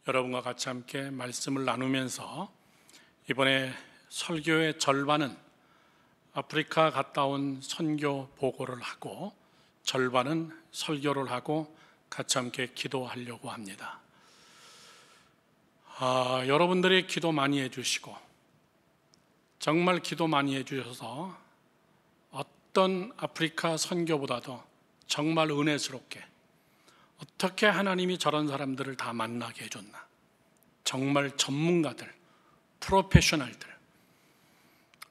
여러분과 같이 함께 말씀을 나누면서 이번에 설교의 절반은 아프리카 갔다 온 선교 보고를 하고 절반은 설교를 하고 같이 함께 기도하려고 합니다. 여러분들이 기도 많이 해주시고 정말 기도 많이 해주셔서 어떤 아프리카 선교보다도 정말 은혜스럽게 어떻게 하나님이 저런 사람들을 다 만나게 해줬나. 정말 전문가들, 프로페셔널들,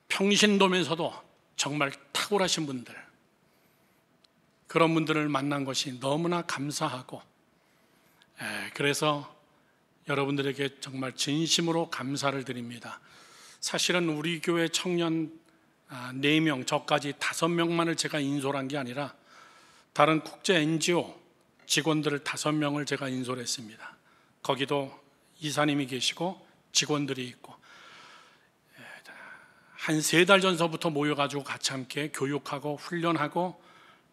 평신도면서도 정말 탁월하신 분들, 그런 분들을 만난 것이 너무나 감사하고, 그래서 여러분들에게 정말 진심으로 감사를 드립니다. 사실은 우리 교회 청년 4명, 저까지 5명만을 제가 인솔한 게 아니라 다른 국제 NGO 직원들을 5명을 제가 인솔 했습니다. 거기도 이사님이 계시고 직원들이 있고, 한 3달 전서부터 모여가지고 같이 함께 교육하고 훈련하고,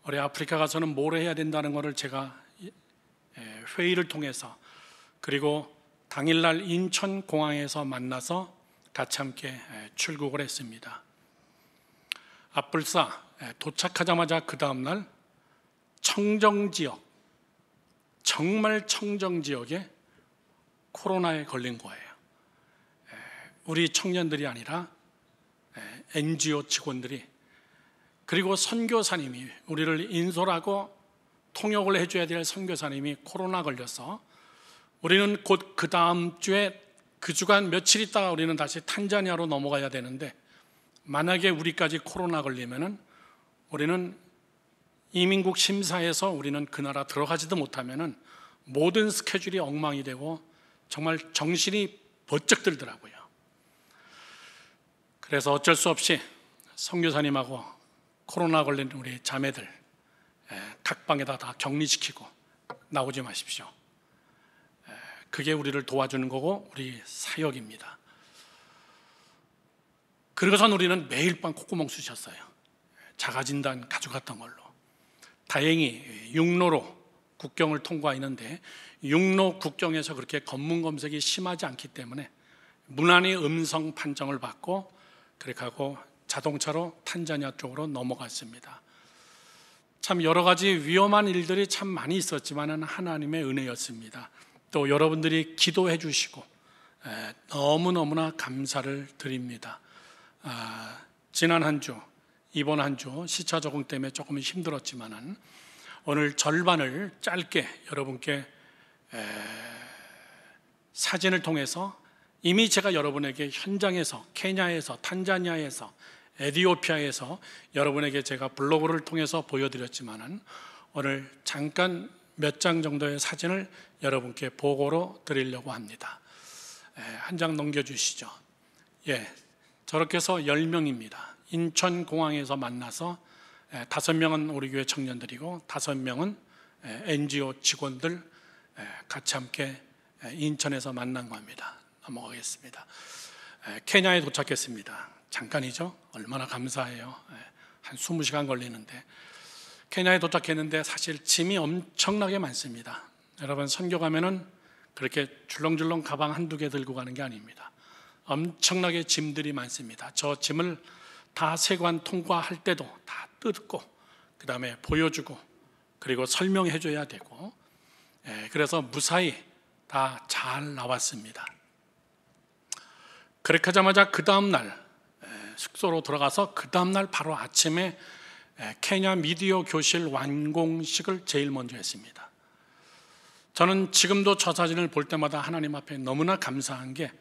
우리 아프리카 가서는 뭘 해야 된다는 것을 제가 회의를 통해서, 그리고 당일날 인천공항에서 만나서 같이 함께 출국을 했습니다. 앞불사 도착하자마자 그 다음날 청정지역, 정말 청정지역에 코로나에 걸린 거예요. 우리 청년들이 아니라 NGO 직원들이, 그리고 선교사님이, 우리를 인솔하고 통역을 해줘야 될 선교사님이 코로나 걸려서 우리는 곧 그 다음 주에, 그 주간 며칠 있다가 우리는 다시 탄자니아로 넘어가야 되는데, 만약에 우리까지 코로나 걸리면은 우리는 이민국 심사에서 우리는 그 나라 들어가지도 못하면은 모든 스케줄이 엉망이 되고 정말 정신이 번쩍 들더라고요. 그래서 어쩔 수 없이 선교사님하고 코로나 걸린 우리 자매들 각방에다 다 격리시키고 나오지 마십시오. 그게 우리를 도와주는 거고 우리 사역입니다. 그러고선 우리는 매일 밤 콧구멍 쑤셨어요. 자가진단 가져갔던 걸로. 다행히 육로로 국경을 통과했는데, 육로 국경에서 그렇게 검문 검색이 심하지 않기 때문에 무난히 음성 판정을 받고 그렇게 하고 자동차로 탄자니아 쪽으로 넘어갔습니다. 참 여러 가지 위험한 일들이 참 많이 있었지만 하나님의 은혜였습니다. 또 여러분들이 기도해 주시고 너무너무나 감사를 드립니다. 지난 한 주, 이번 한 주 시차 적응 때문에 조금 힘들었지만 오늘 절반을 짧게 여러분께 사진을 통해서, 이미 제가 여러분에게 현장에서, 케냐에서, 탄자니아에서, 에티오피아에서 여러분에게 제가 블로그를 통해서 보여드렸지만 오늘 잠깐 몇 장 정도의 사진을 여러분께 보고로 드리려고 합니다. 한 장 넘겨주시죠. 저렇게 해서 10명입니다. 인천공항에서 만나서 5명은 우리 교회 청년들이고 5명은 NGO 직원들 같이 함께 인천에서 만난 겁니다. 넘어가겠습니다. 케냐에 도착했습니다. 잠깐이죠? 얼마나 감사해요. 한 20시간 걸리는데, 케냐에 도착했는데 사실 짐이 엄청나게 많습니다. 여러분, 선교 가면은 그렇게 줄렁줄렁 가방 한두 개 들고 가는 게 아닙니다. 엄청나게 짐들이 많습니다. 저 짐을 다 세관 통과할 때도 다 뜯고 그 다음에 보여주고 그리고 설명해 줘야 되고, 그래서 무사히 다 잘 나왔습니다. 그렇게 하자마자 그 다음날 숙소로 들어가서 그 다음날 바로 아침에 케냐 미디어 교실 완공식을 제일 먼저 했습니다. 저는 지금도 저 사진을 볼 때마다 하나님 앞에 너무나 감사한 게,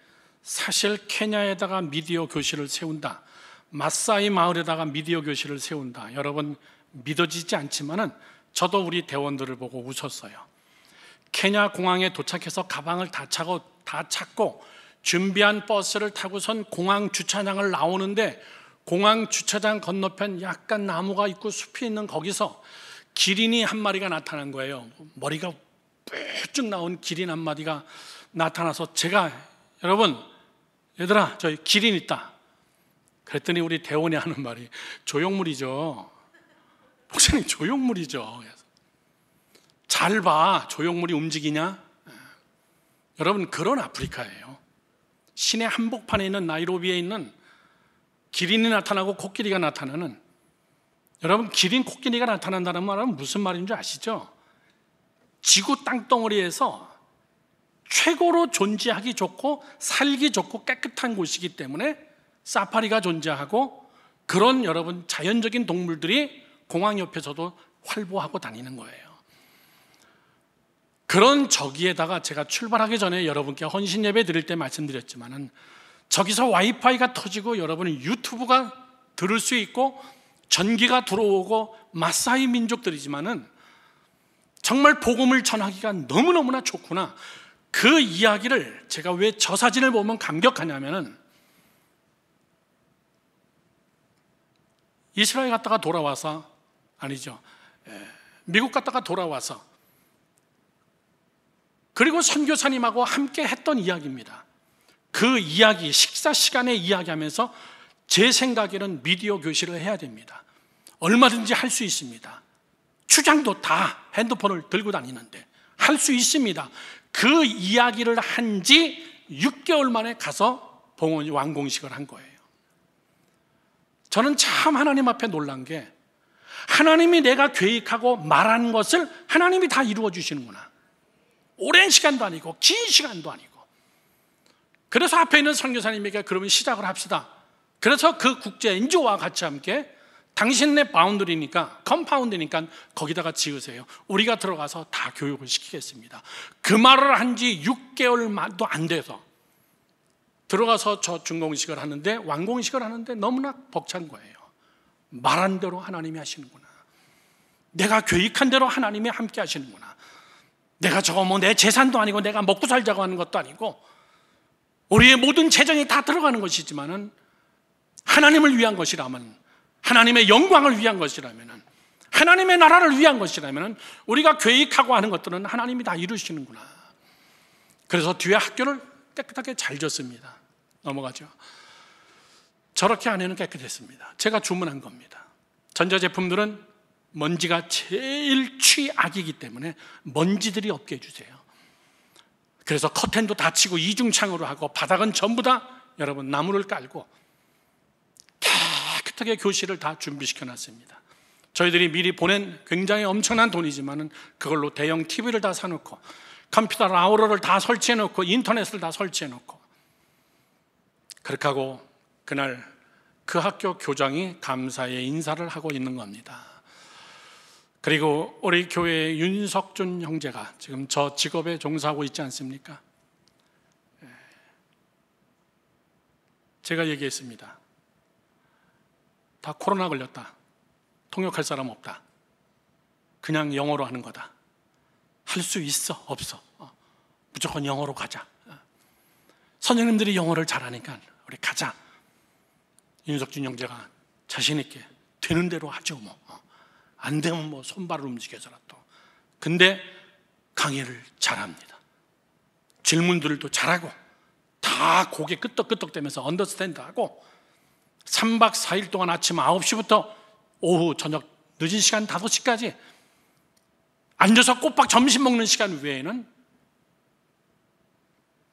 사실 케냐에다가 미디어 교실을 세운다, 마사이 마을에다가 미디어 교실을 세운다, 여러분 믿어지지 않지만은 저도 우리 대원들을 보고 웃었어요. 케냐 공항에 도착해서 가방을 다 찾고 준비한 버스를 타고선 공항 주차장을 나오는데, 공항 주차장 건너편 약간 나무가 있고 숲이 있는 거기서 기린이 한 마리가 나타난 거예요. 머리가 쭉 나온 기린 한 마리가 나타나서 제가, 여러분, 얘들아, 저기 기린 있다. 그랬더니 우리 대원이 하는 말이, 조형물이죠. 목사님, 조형물이죠. 잘 봐, 조형물이 움직이냐? 여러분, 그런 아프리카예요. 시내 한복판에 있는 나이로비에 있는 기린이 나타나고 코끼리가 나타나는, 여러분, 기린, 코끼리가 나타난다는 말은 무슨 말인 줄 아시죠? 지구 땅덩어리에서 최고로 존재하기 좋고 살기 좋고 깨끗한 곳이기 때문에 사파리가 존재하고, 그런 여러분 자연적인 동물들이 공항 옆에서도 활보하고 다니는 거예요. 그런 저기에다가 제가 출발하기 전에 여러분께 헌신 예배 드릴 때 말씀드렸지만은, 저기서 와이파이가 터지고 여러분이 유튜브가 들을 수 있고 전기가 들어오고 마사이 민족들이지만은 정말 복음을 전하기가 너무너무나 좋구나. 그 이야기를 제가 왜 저 사진을 보면 감격하냐면은, 이스라엘 갔다가 돌아와서, 아니죠, 미국 갔다가 돌아와서, 그리고 선교사님하고 함께 했던 이야기입니다. 그 이야기, 식사 시간에 이야기하면서 제 생각에는 미디어 교실을 해야 됩니다. 얼마든지 할 수 있습니다. 추장도 다 핸드폰을 들고 다니는데 할 수 있습니다. 그 이야기를 한 지 6개월 만에 가서 봉헌 완공식을 한 거예요. 저는 참 하나님 앞에 놀란 게, 하나님이 내가 계획하고 말한 것을 하나님이 다 이루어 주시는구나. 오랜 시간도 아니고 긴 시간도 아니고. 그래서 앞에 있는 선교사님에게 그러면 시작을 합시다. 그래서 그 국제 NGO와 같이 함께, 당신네 바운드리니까, 컴파운드니까 거기다가 지으세요. 우리가 들어가서 다 교육을 시키겠습니다. 그 말을 한 지 6개월도 안 돼서 들어가서 저 준공식을 하는데, 완공식을 하는데 너무나 벅찬 거예요. 말한 대로 하나님이 하시는구나. 내가 계획한 대로 하나님이 함께 하시는구나. 내가 저거 뭐 내 재산도 아니고 내가 먹고 살자고 하는 것도 아니고, 우리의 모든 재정이 다 들어가는 것이지만은 하나님을 위한 것이라면, 하나님의 영광을 위한 것이라면, 하나님의 나라를 위한 것이라면 우리가 계획하고 하는 것들은 하나님이 다 이루시는구나. 그래서 뒤에 학교를 깨끗하게 잘 졌습니다. 넘어가죠. 저렇게 안에는 깨끗했습니다. 제가 주문한 겁니다. 전자제품들은 먼지가 제일 취악이기 때문에 먼지들이 없게 해주세요. 그래서 커튼도 닫히고 이중창으로 하고, 바닥은 전부 다 여러분 나무를 깔고 깨끗하게 교실을 다 준비시켜 놨습니다. 저희들이 미리 보낸 굉장히 엄청난 돈이지만은 그걸로 대형 TV를 다 사놓고, 컴퓨터 라우러를 다 설치해 놓고, 인터넷을 다 설치해 놓고, 그렇게 하고 그날 그 학교 교장이 감사의 인사를 하고 있는 겁니다. 그리고 우리 교회의 윤석준 형제가 지금 저 직업에 종사하고 있지 않습니까? 제가 얘기했습니다. 다 코로나 걸렸다. 통역할 사람 없다. 그냥 영어로 하는 거다. 할 수 있어? 없어? 무조건 영어로 가자. 선생님들이 영어를 잘하니까 우리 가자. 윤석준 형제가 자신 있게 되는 대로 하죠. 뭐 안 되면 뭐 손발을 움직여서라도. 근데 강의를 잘합니다. 질문들도 잘하고, 다 고개 끄덕끄덕대면서 언더스탠드하고, 3박 4일 동안 아침 9시부터 오후 저녁 늦은 시간 5시까지 앉아서 꼬박 점심 먹는 시간 외에는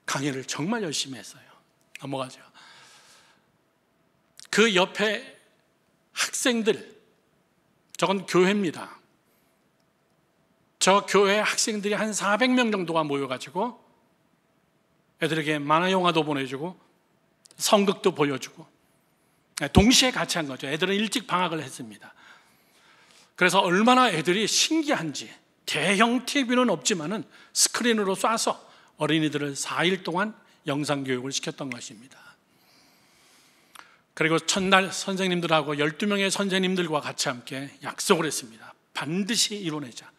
강의를 정말 열심히 했어요. 넘어가죠. 그 옆에 학생들, 저건 교회입니다. 저 교회 학생들이 한 400명 정도가 모여가지고 애들에게 만화 영화도 보내주고 성극도 보여주고 동시에 같이 한 거죠. 애들은 일찍 방학을 했습니다. 그래서 얼마나 애들이 신기한지, 대형 TV는 없지만은 스크린으로 쏴서 어린이들을 4일 동안 영상교육을 시켰던 것입니다. 그리고 첫날 선생님들하고 12명의 선생님들과 같이 함께 약속을 했습니다. 반드시 이뤄내자.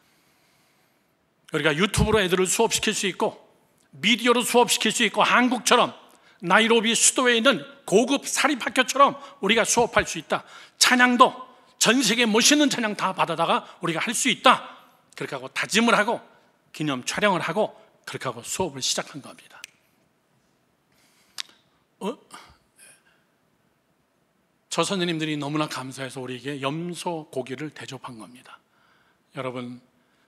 우리가 유튜브로 애들을 수업시킬 수 있고, 미디어로 수업시킬 수 있고, 한국처럼 나이로비 수도에 있는 고급 사립학교처럼 우리가 수업할 수 있다. 찬양도 전 세계 멋있는 찬양 다 받아다가 우리가 할 수 있다. 그렇게 하고 다짐을 하고 기념 촬영을 하고 그렇게 하고 수업을 시작한 겁니다. 저 선생님들이 너무나 감사해서 우리에게 염소 고기를 대접한 겁니다. 여러분,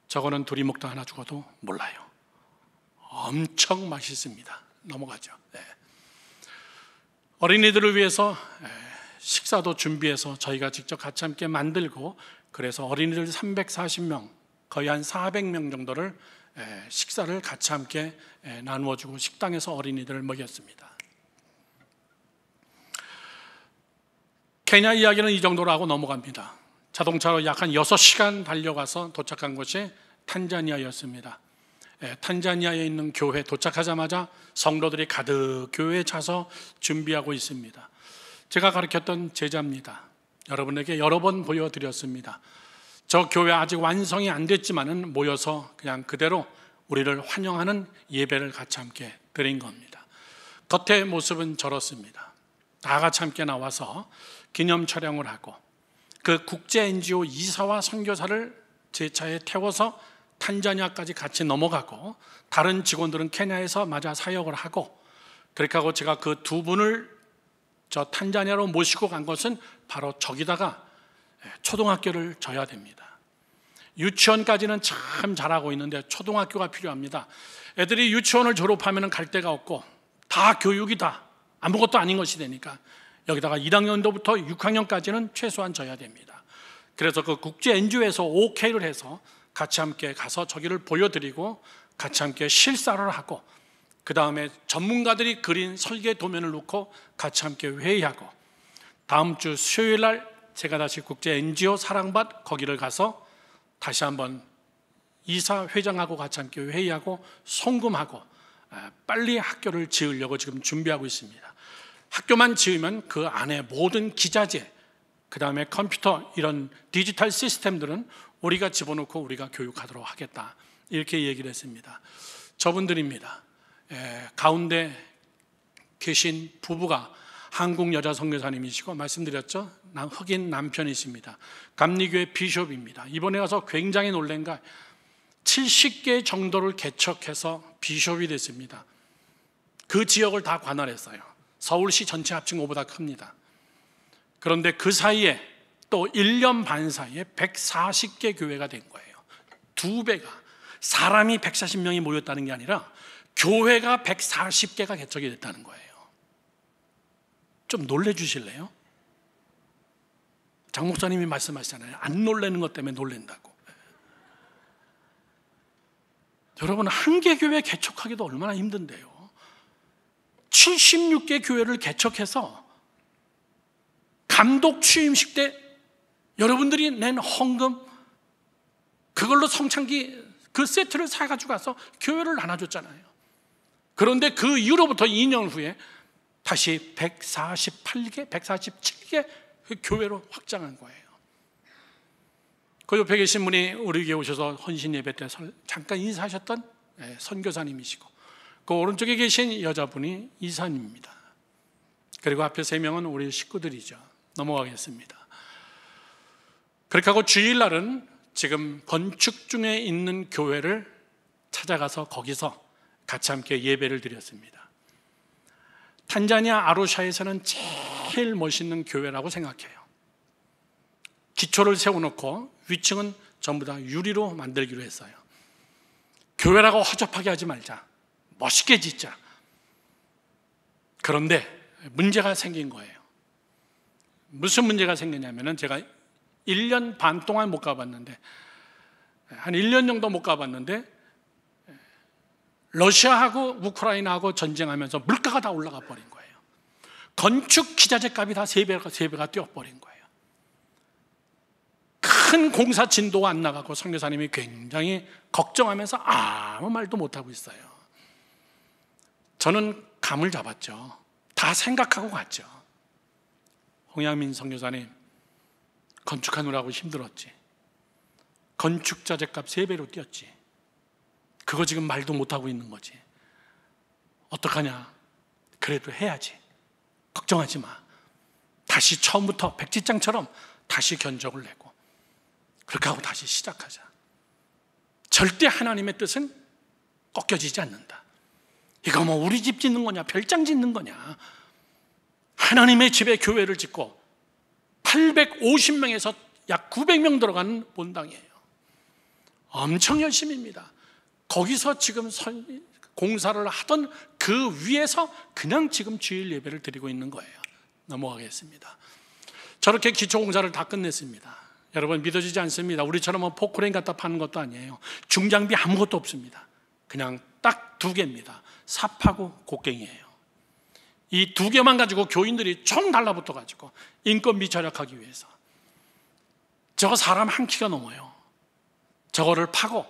저거는 둘이 먹다 하나 죽어도 몰라요. 엄청 맛있습니다. 넘어가죠. 네. 어린이들을 위해서 식사도 준비해서 저희가 직접 같이 함께 만들고, 그래서 어린이들 340명, 거의 한 400명 정도를 식사를 같이 함께 나누어주고 식당에서 어린이들을 먹였습니다. 케냐 이야기는 이 정도로 하고 넘어갑니다. 자동차로 약 한 6시간 달려가서 도착한 곳이 탄자니아였습니다. 탄자니아에 있는 교회 도착하자마자 성도들이 가득 교회에 차서 준비하고 있습니다. 제가 가르쳤던 제자입니다. 여러분에게 여러 번 보여드렸습니다. 저 교회 아직 완성이 안 됐지만은 모여서 그냥 그대로 우리를 환영하는 예배를 같이 함께 드린 겁니다. 겉의 모습은 저렇습니다. 다 같이 함께 나와서 기념 촬영을 하고, 그 국제 NGO 이사와 선교사를 제 차에 태워서 탄자니아까지 같이 넘어가고, 다른 직원들은 케냐에서 맞아 사역을 하고, 그렇게 하고 제가 그 두 분을 저 탄자니아로 모시고 간 것은 바로 저기다가 초등학교를 져야 됩니다. 유치원까지는 참 잘하고 있는데 초등학교가 필요합니다. 애들이 유치원을 졸업하면 갈 데가 없고 다 교육이다, 아무것도 아닌 것이 되니까 여기다가 1학년도부터 6학년까지는 최소한 져야 됩니다. 그래서 그 국제 NGO에서 OK를 해서 같이 함께 가서 저기를 보여드리고 같이 함께 실사를 하고, 그 다음에 전문가들이 그린 설계 도면을 놓고 같이 함께 회의하고, 다음 주 수요일 날 제가 다시 국제 NGO 사랑밭 거기를 가서 다시 한번 이사 회장하고 같이 함께 회의하고 송금하고 빨리 학교를 지으려고 지금 준비하고 있습니다. 학교만 지으면 그 안에 모든 기자재, 그 다음에 컴퓨터, 이런 디지털 시스템들은 우리가 집어넣고 우리가 교육하도록 하겠다, 이렇게 얘기를 했습니다. 저분들입니다. 가운데 계신 부부가 한국 여자 선교사님이시고, 말씀드렸죠, 흑인 남편이십니다. 감리교회 비숍입니다. 이번에 와서 굉장히 놀란 게 70개 정도를 개척해서 비숍이 됐습니다. 그 지역을 다 관할했어요. 서울시 전체 합친 것보다 큽니다. 그런데 그 사이에 또 1년 반 사이에 140개 교회가 된 거예요. 2배가. 사람이 140명이 모였다는 게 아니라 교회가 140개가 개척이 됐다는 거예요. 좀 놀래주실래요? 장 목사님이 말씀하시잖아요. 안 놀라는 것 때문에 놀랜다고. 여러분, 한 개 교회 개척하기도 얼마나 힘든데요. 76개 교회를 개척해서 감독 취임식 때 여러분들이 낸 헌금, 그걸로 성찬기 그 세트를 사가지고 가서 교회를 나눠줬잖아요. 그런데 그 이후로부터 2년 후에 다시 148개, 147개 교회로 확장한 거예요. 그 옆에 계신 분이 우리 교회 오셔서 헌신 예배 때 잠깐 인사하셨던 선교사님이시고, 그 오른쪽에 계신 여자분이 이사님입니다. 그리고 앞에 3명은 우리 식구들이죠. 넘어가겠습니다. 그렇게 하고 주일날은 지금 건축 중에 있는 교회를 찾아가서 거기서 같이 함께 예배를 드렸습니다. 탄자니아 아루샤에서는 제일 멋있는 교회라고 생각해요. 기초를 세워놓고 위층은 전부 다 유리로 만들기로 했어요. 교회라고 허접하게 하지 말자, 멋있게 짓자. 그런데 문제가 생긴 거예요. 무슨 문제가 생기냐면은, 제가 1년 반 동안 못 가봤는데, 한 1년 정도 못 가봤는데, 러시아하고 우크라이나하고 전쟁하면서 물가가 다 올라가 버린 거예요. 건축 기자재 값이 다 3배가 뛰어버린 거예요. 큰 공사 진도가 안 나가고 선교사님이 굉장히 걱정하면서 아무 말도 못하고 있어요. 저는 감을 잡았죠. 다 생각하고 갔죠. 홍양민 선교사님, 건축하느라고 힘들었지. 건축 자재값 3배로 뛰었지. 그거 지금 말도 못하고 있는 거지. 어떡하냐? 그래도 해야지. 걱정하지 마. 다시 처음부터 백지장처럼 다시 견적을 내고, 그렇게 하고 다시 시작하자. 절대 하나님의 뜻은 꺾여지지 않는다. 이거 뭐 우리 집 짓는 거냐, 별장 짓는 거냐. 하나님의 집에 교회를 짓고 850명에서 약 900명 들어가는 본당이에요. 엄청 열심입니다. 거기서 지금 공사를 하던 그 위에서 그냥 지금 주일 예배를 드리고 있는 거예요. 넘어가겠습니다. 저렇게 기초공사를 다 끝냈습니다. 여러분, 믿어지지 않습니다. 우리처럼 뭐 포크레인 갖다 파는 것도 아니에요. 중장비 아무것도 없습니다. 그냥 딱 2개입니다. 삽하고 곡괭이에요. 이 2개만 가지고 교인들이 총 달라붙어 가지고 인건비 절약하기 위해서, 저거 사람 한 키가 넘어요. 저거를 파고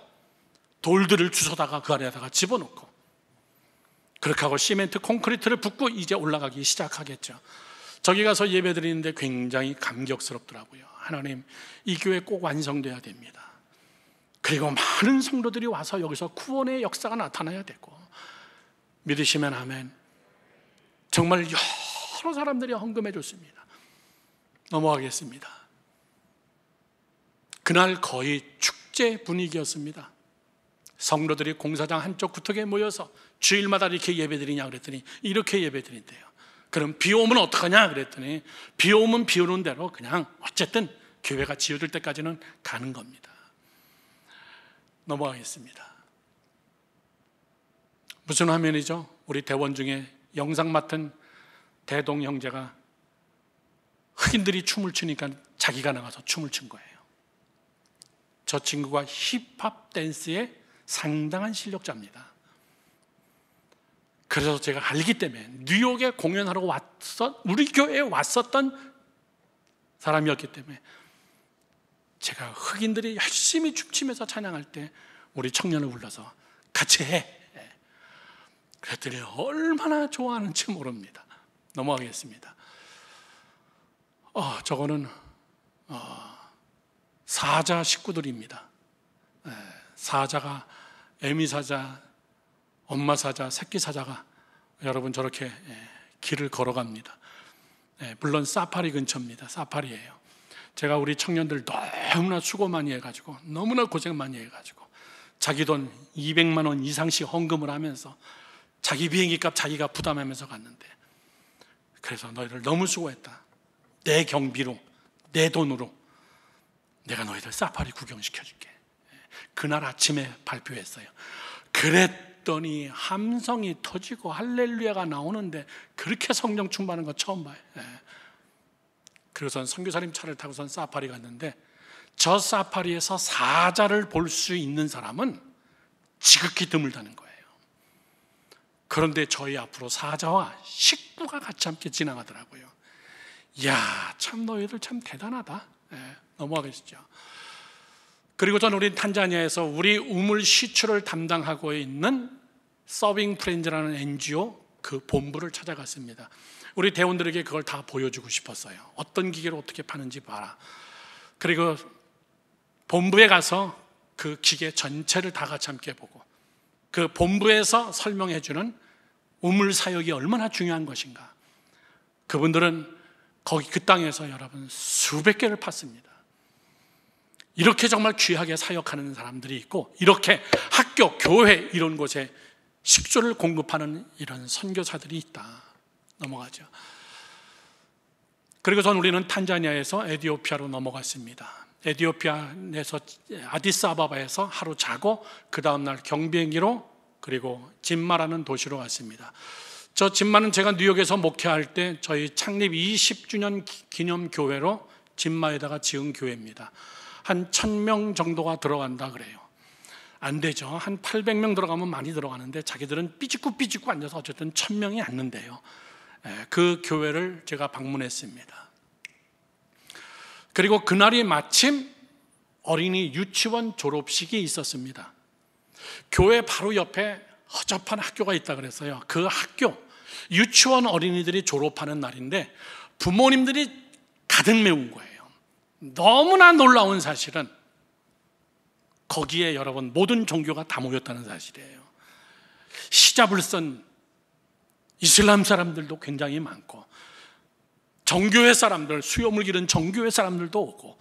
돌들을 주워다가 그 아래에다가 집어넣고, 그렇게 하고 시멘트 콘크리트를 붓고 이제 올라가기 시작하겠죠. 저기 가서 예배 드리는데 굉장히 감격스럽더라고요. 하나님, 이 교회 꼭 완성돼야 됩니다. 그리고 많은 성도들이 와서 여기서 구원의 역사가 나타나야 되고, 믿으시면 아멘. 정말 여러 사람들이 헌금해 줬습니다. 넘어가겠습니다. 그날 거의 축제 분위기였습니다. 성도들이 공사장 한쪽 구석에 모여서 주일마다 이렇게 예배 드리냐 그랬더니 이렇게 예배 드린대요. 그럼 비 오면 어떡하냐 그랬더니 비 오면 비 오는 대로 그냥 어쨌든 교회가 지어질 때까지는 가는 겁니다. 넘어가겠습니다. 무슨 화면이죠? 우리 대원 중에 영상 맡은 대동 형제가 흑인들이 춤을 추니까 자기가 나가서 춤을 춘 거예요. 저 친구가 힙합 댄스의 상당한 실력자입니다. 그래서 제가 알기 때문에 뉴욕에 공연하러 우리 교회에 왔었던 사람이었기 때문에 제가 흑인들이 열심히 춤추면서 찬양할 때 우리 청년을 불러서 같이 해. 그랬더니 얼마나 좋아하는지 모릅니다. 넘어가겠습니다. 저거는 사자 식구들입니다. 사자가, 애미 사자, 엄마 사자, 새끼 사자가 여러분 저렇게 길을 걸어갑니다. 물론 사파리 근처입니다. 사파리예요. 제가 우리 청년들 너무나 수고 많이 해가지고, 너무나 고생 많이 해가지고 자기 돈 200만 원 이상씩 헌금을 하면서 자기 비행기값 자기가 부담하면서 갔는데, 그래서 너희들 너무 수고했다. 내 경비로, 내 돈으로 내가 너희들 사파리 구경시켜줄게. 그날 아침에 발표했어요. 그랬더니 함성이 터지고 할렐루야가 나오는데 그렇게 성령 충만한 거 처음 봐요. 그래서 선교사님 차를 타고선 사파리 갔는데, 저 사파리에서 사자를 볼 수 있는 사람은 지극히 드물다는 거예요. 그런데 저희 앞으로 사자와 식구가 같이 함께 지나가더라고요. 이야, 참 너희들 참 대단하다. 넘어가겠죠. 그리고 저는 우리 탄자니아에서 우리 우물 시추를 담당하고 있는 서빙 프렌즈라는 NGO 그 본부를 찾아갔습니다. 우리 대원들에게 그걸 다 보여주고 싶었어요. 어떤 기계로 어떻게 파는지 봐라. 그리고 본부에 가서 그 기계 전체를 다 같이 함께 보고, 그 본부에서 설명해 주는 우물 사역이 얼마나 중요한 것인가. 그분들은 거기 그 땅에서 여러분 수백 개를 팠습니다. 이렇게 정말 귀하게 사역하는 사람들이 있고, 이렇게 학교, 교회 이런 곳에 식수를 공급하는 이런 선교사들이 있다. 넘어가죠. 그리고 우리는 탄자니아에서 에티오피아로 넘어갔습니다. 에티오피아에서 아디스아바바에서 하루 자고 그 다음날 경비행기로 그리고 진마라는 도시로 갔습니다. 저 진마는 제가 뉴욕에서 목회할 때 저희 창립 20주년 기념 교회로 진마에다가 지은 교회입니다. 한 1000명 정도가 들어간다 그래요. 안 되죠. 한 800명 들어가면 많이 들어가는데 자기들은 삐짓고 앉아서 어쨌든 1000명이 안 는데요. 그 교회를 제가 방문했습니다. 그리고 그날이 마침 어린이 유치원 졸업식이 있었습니다. 교회 바로 옆에 허접한 학교가 있다 그랬어요. 그 학교 유치원 어린이들이 졸업하는 날인데 부모님들이 가득 메운 거예요. 너무나 놀라운 사실은 거기에 여러분 모든 종교가 다 모였다는 사실이에요. 히잡을 쓴 이슬람 사람들도 굉장히 많고, 정교회 사람들, 수염을 기른 정교회 사람들도 오고,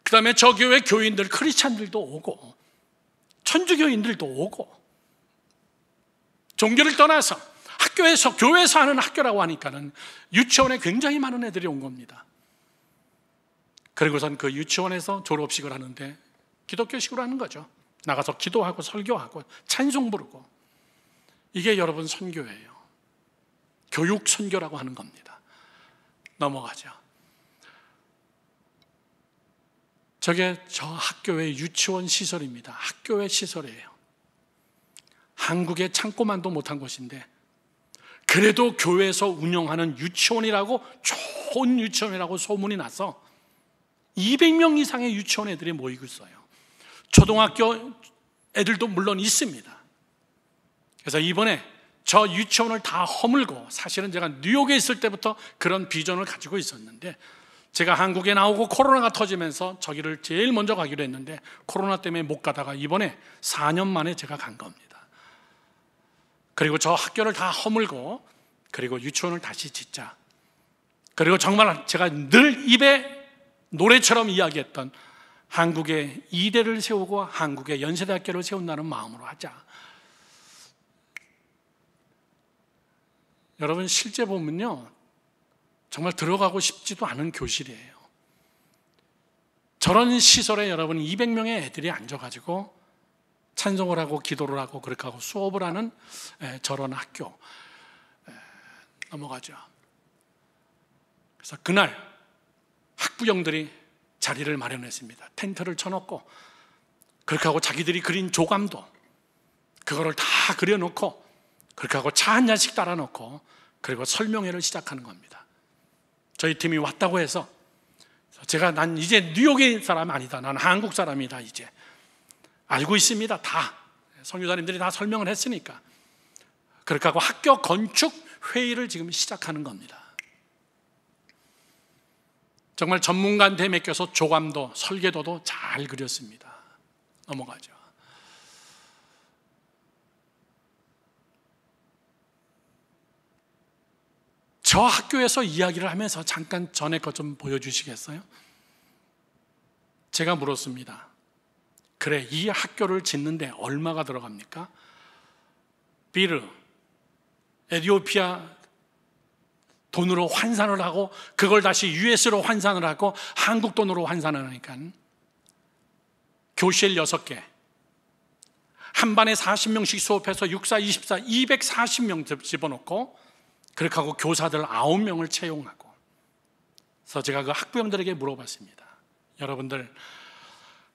그 다음에 저 교회 교인들, 크리스찬들도 오고, 천주교인들도 오고, 종교를 떠나서 학교에서, 교회에서 하는 학교라고 하니까는 유치원에 굉장히 많은 애들이 온 겁니다. 그리고선 그 유치원에서 졸업식을 하는데 기독교식으로 하는 거죠. 나가서 기도하고 설교하고 찬송 부르고, 이게 여러분 선교예요. 교육 선교라고 하는 겁니다. 넘어가죠. 저게 저 학교의 유치원 시설입니다. 학교의 시설이에요. 한국에 창고만도 못한 곳인데 그래도 교회에서 운영하는 유치원이라고, 좋은 유치원이라고 소문이 나서 200명 이상의 유치원 애들이 모이고 있어요. 초등학교 애들도 물론 있습니다. 그래서 이번에 저 유치원을 다 허물고, 사실은 제가 뉴욕에 있을 때부터 그런 비전을 가지고 있었는데, 제가 한국에 나오고 코로나가 터지면서 저기를 제일 먼저 가기로 했는데 코로나 때문에 못 가다가 이번에 4년 만에 제가 간 겁니다. 그리고 저 학교를 다 허물고 그리고 유치원을 다시 짓자. 그리고 정말 제가 늘 입에 노래처럼 이야기했던 한국에 이대를 세우고 한국에 연세대학교를 세운다는 마음으로 하자. 여러분, 실제 보면요, 정말 들어가고 싶지도 않은 교실이에요. 저런 시설에 여러분 200명의 애들이 앉아가지고 찬송을 하고 기도를 하고 그렇게 하고 수업을 하는 저런 학교. 넘어가죠. 그래서 그날 학부형들이 자리를 마련했습니다. 텐트를 쳐놓고 그렇게 하고 자기들이 그린 조감도 그거를 다 그려놓고 그렇게 하고 차 한 잔씩 따라놓고 그리고 설명회를 시작하는 겁니다. 저희 팀이 왔다고 해서 제가 난 이제 뉴욕의 사람 아니다, 난 한국 사람이다, 이제 알고 있습니다. 다 선교사님들이 다 설명을 했으니까 그렇게 하고 학교 건축 회의를 지금 시작하는 겁니다. 정말 전문가한테 맡겨서 조감도 설계도도 잘 그렸습니다. 넘어가죠. 저 학교에서 이야기를 하면서 잠깐 전에 것 좀 보여주시겠어요? 제가 물었습니다. 그래, 이 학교를 짓는데 얼마가 들어갑니까? 비르, 에티오피아 돈으로 환산을 하고 그걸 다시 US로 환산을 하고 한국 돈으로 환산을 하니까 교실 6개, 한 반에 40명씩 수업해서 6, 4, 24, 240명 집어넣고 그렇게 하고 교사들 9명을 채용하고. 그래서 제가 그 학부형들에게 물어봤습니다. 여러분들,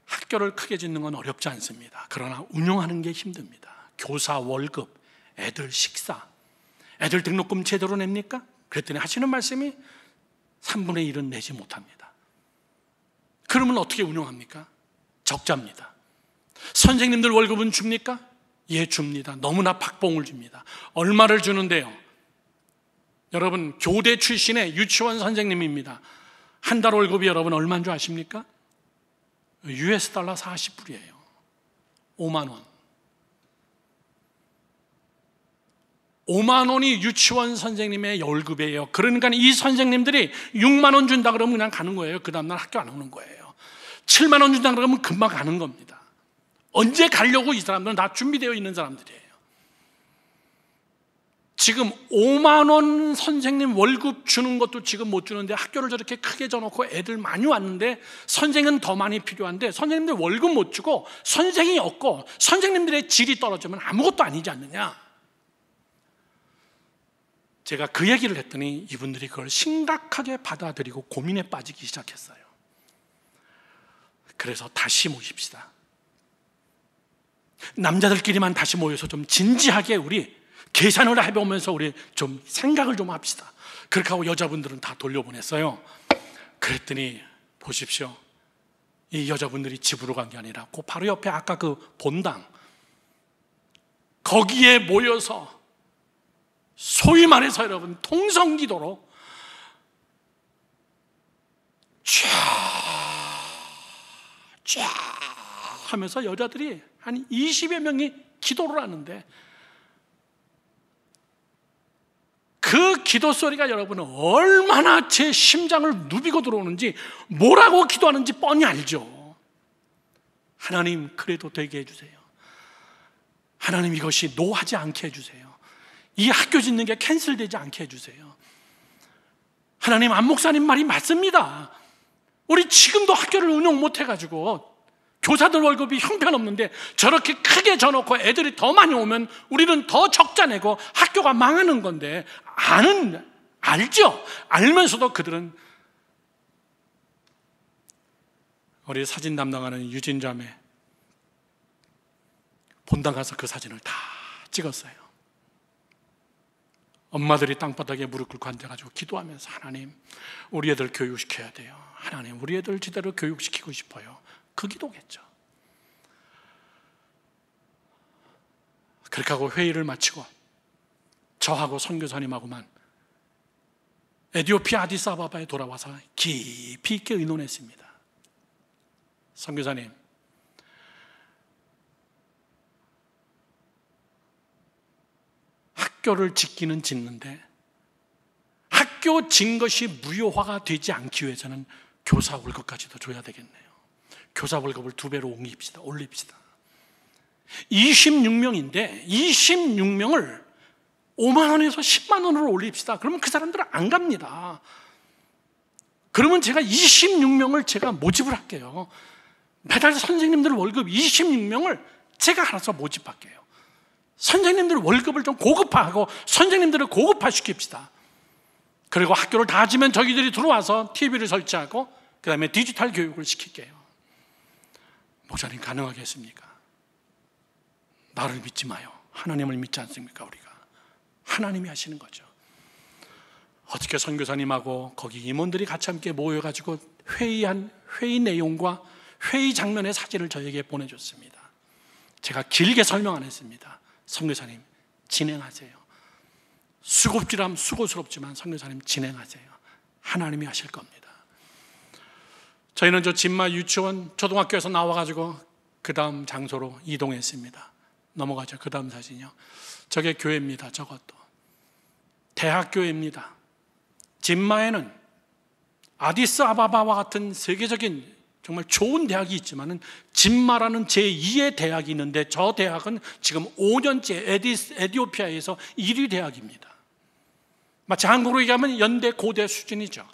학교를 크게 짓는 건 어렵지 않습니다. 그러나 운영하는 게 힘듭니다. 교사 월급, 애들 식사, 애들 등록금 제대로 냅니까? 그랬더니 하시는 말씀이 3분의 1은 내지 못합니다. 그러면 어떻게 운영합니까? 적자입니다. 선생님들 월급은 줍니까? 예, 줍니다. 너무나 박봉을 줍니다. 얼마를 주는데요? 여러분, 교대 출신의 유치원 선생님입니다. 한 달 월급이 여러분 얼마인 줄 아십니까? US 달러 40불이에요. 5만 원. 5만 원이 유치원 선생님의 월급이에요. 그러니까 이 선생님들이 6만 원 준다 그러면 그냥 가는 거예요. 그 다음날 학교 안 오는 거예요. 7만 원 준다 그러면 금방 가는 겁니다. 언제 가려고 이 사람들은 다 준비되어 있는 사람들이에요. 지금 5만 원 선생님 월급 주는 것도 지금 못 주는데 학교를 저렇게 크게 져놓고 애들 많이 왔는데 선생은 더 많이 필요한데 선생님들 월급 못 주고 선생이 없고 선생님들의 질이 떨어지면 아무것도 아니지 않느냐. 제가 그 얘기를 했더니 이분들이 그걸 심각하게 받아들이고 고민에 빠지기 시작했어요. 그래서 다시 모십시다. 남자들끼리만 다시 모여서 좀 진지하게 우리 계산을 해보면서 우리 좀 생각을 좀 합시다. 그렇게 하고 여자분들은 다 돌려보냈어요. 그랬더니 보십시오. 이 여자분들이 집으로 간 게 아니라 그 바로 옆에 아까 그 본당 거기에 모여서 소위 말해서 여러분 통성기도로 쫙 하면서 여자들이 한 20여 명이 기도를 하는데 그 기도 소리가 여러분은 얼마나 제 심장을 누비고 들어오는지, 뭐라고 기도하는지 뻔히 알죠. 하나님, 그래도 되게 해주세요. 하나님, 이것이 노하지 않게 해주세요. 이 학교 짓는 게 캔슬되지 않게 해주세요. 하나님, 안 목사님 말이 맞습니다. 우리 지금도 학교를 운영 못해가지고 교사들 월급이 형편없는데 저렇게 크게 져놓고 애들이 더 많이 오면 우리는 더 적자 내고 학교가 망하는 건데 알죠? 알면서도 그들은, 우리 사진 담당하는 유진 자매 본당 가서 그 사진을 다 찍었어요. 엄마들이 땅바닥에 무릎 꿇고 앉아가지고 기도하면서, 하나님 우리 애들 교육시켜야 돼요. 하나님 우리 애들 제대로 교육시키고 싶어요. 그 기도겠죠. 그렇게 하고 회의를 마치고 저하고 선교사님하고만 에티오피아 아디스아바바에 돌아와서 깊이 있게 의논했습니다. 선교사님, 학교를 짓기는 짓는데 학교 짓는 것이 무효화가 되지 않기 위해서는 교사 월급까지도 줘야 되겠네요. 교사 월급을 2배로 올립시다. 26명인데 26명을 5만 원에서 10만 원으로 올립시다. 그러면 그 사람들은 안 갑니다. 그러면 제가 26명을 제가 모집을 할게요. 매달 선생님들 월급 26명을 제가 알아서 모집할게요. 선생님들 월급을 좀 고급화하고 선생님들을 고급화시킵시다. 그리고 학교를 다 지면 저기들이 들어와서 TV를 설치하고 그 다음에 디지털 교육을 시킬게요. 목사님 가능하겠습니까? 나를 믿지 마요. 하나님을 믿지 않습니까? 우리가 하나님이 하시는 거죠. 어떻게 선교사님하고 거기 임원들이 같이 함께 모여가지고 회의 내용과 회의 장면의 사진을 저에게 보내줬습니다. 제가 길게 설명 안 했습니다. 선교사님 진행하세요. 수고스럽지만 선교사님 진행하세요. 하나님이 하실 겁니다. 저희는 저 진마 유치원 초등학교에서 나와가지고 그 다음 장소로 이동했습니다. 넘어가죠. 그 다음 사진이요. 저게 교회입니다. 저것도 대학교입니다. 진마에는 아디스아바바와 같은 세계적인 정말 좋은 대학이 있지만은 진마라는 제2의 대학이 있는데 저 대학은 지금 5년째 에티오피아에서 1위 대학입니다. 마치 한국으로 얘기하면 연대 고대 수준이죠.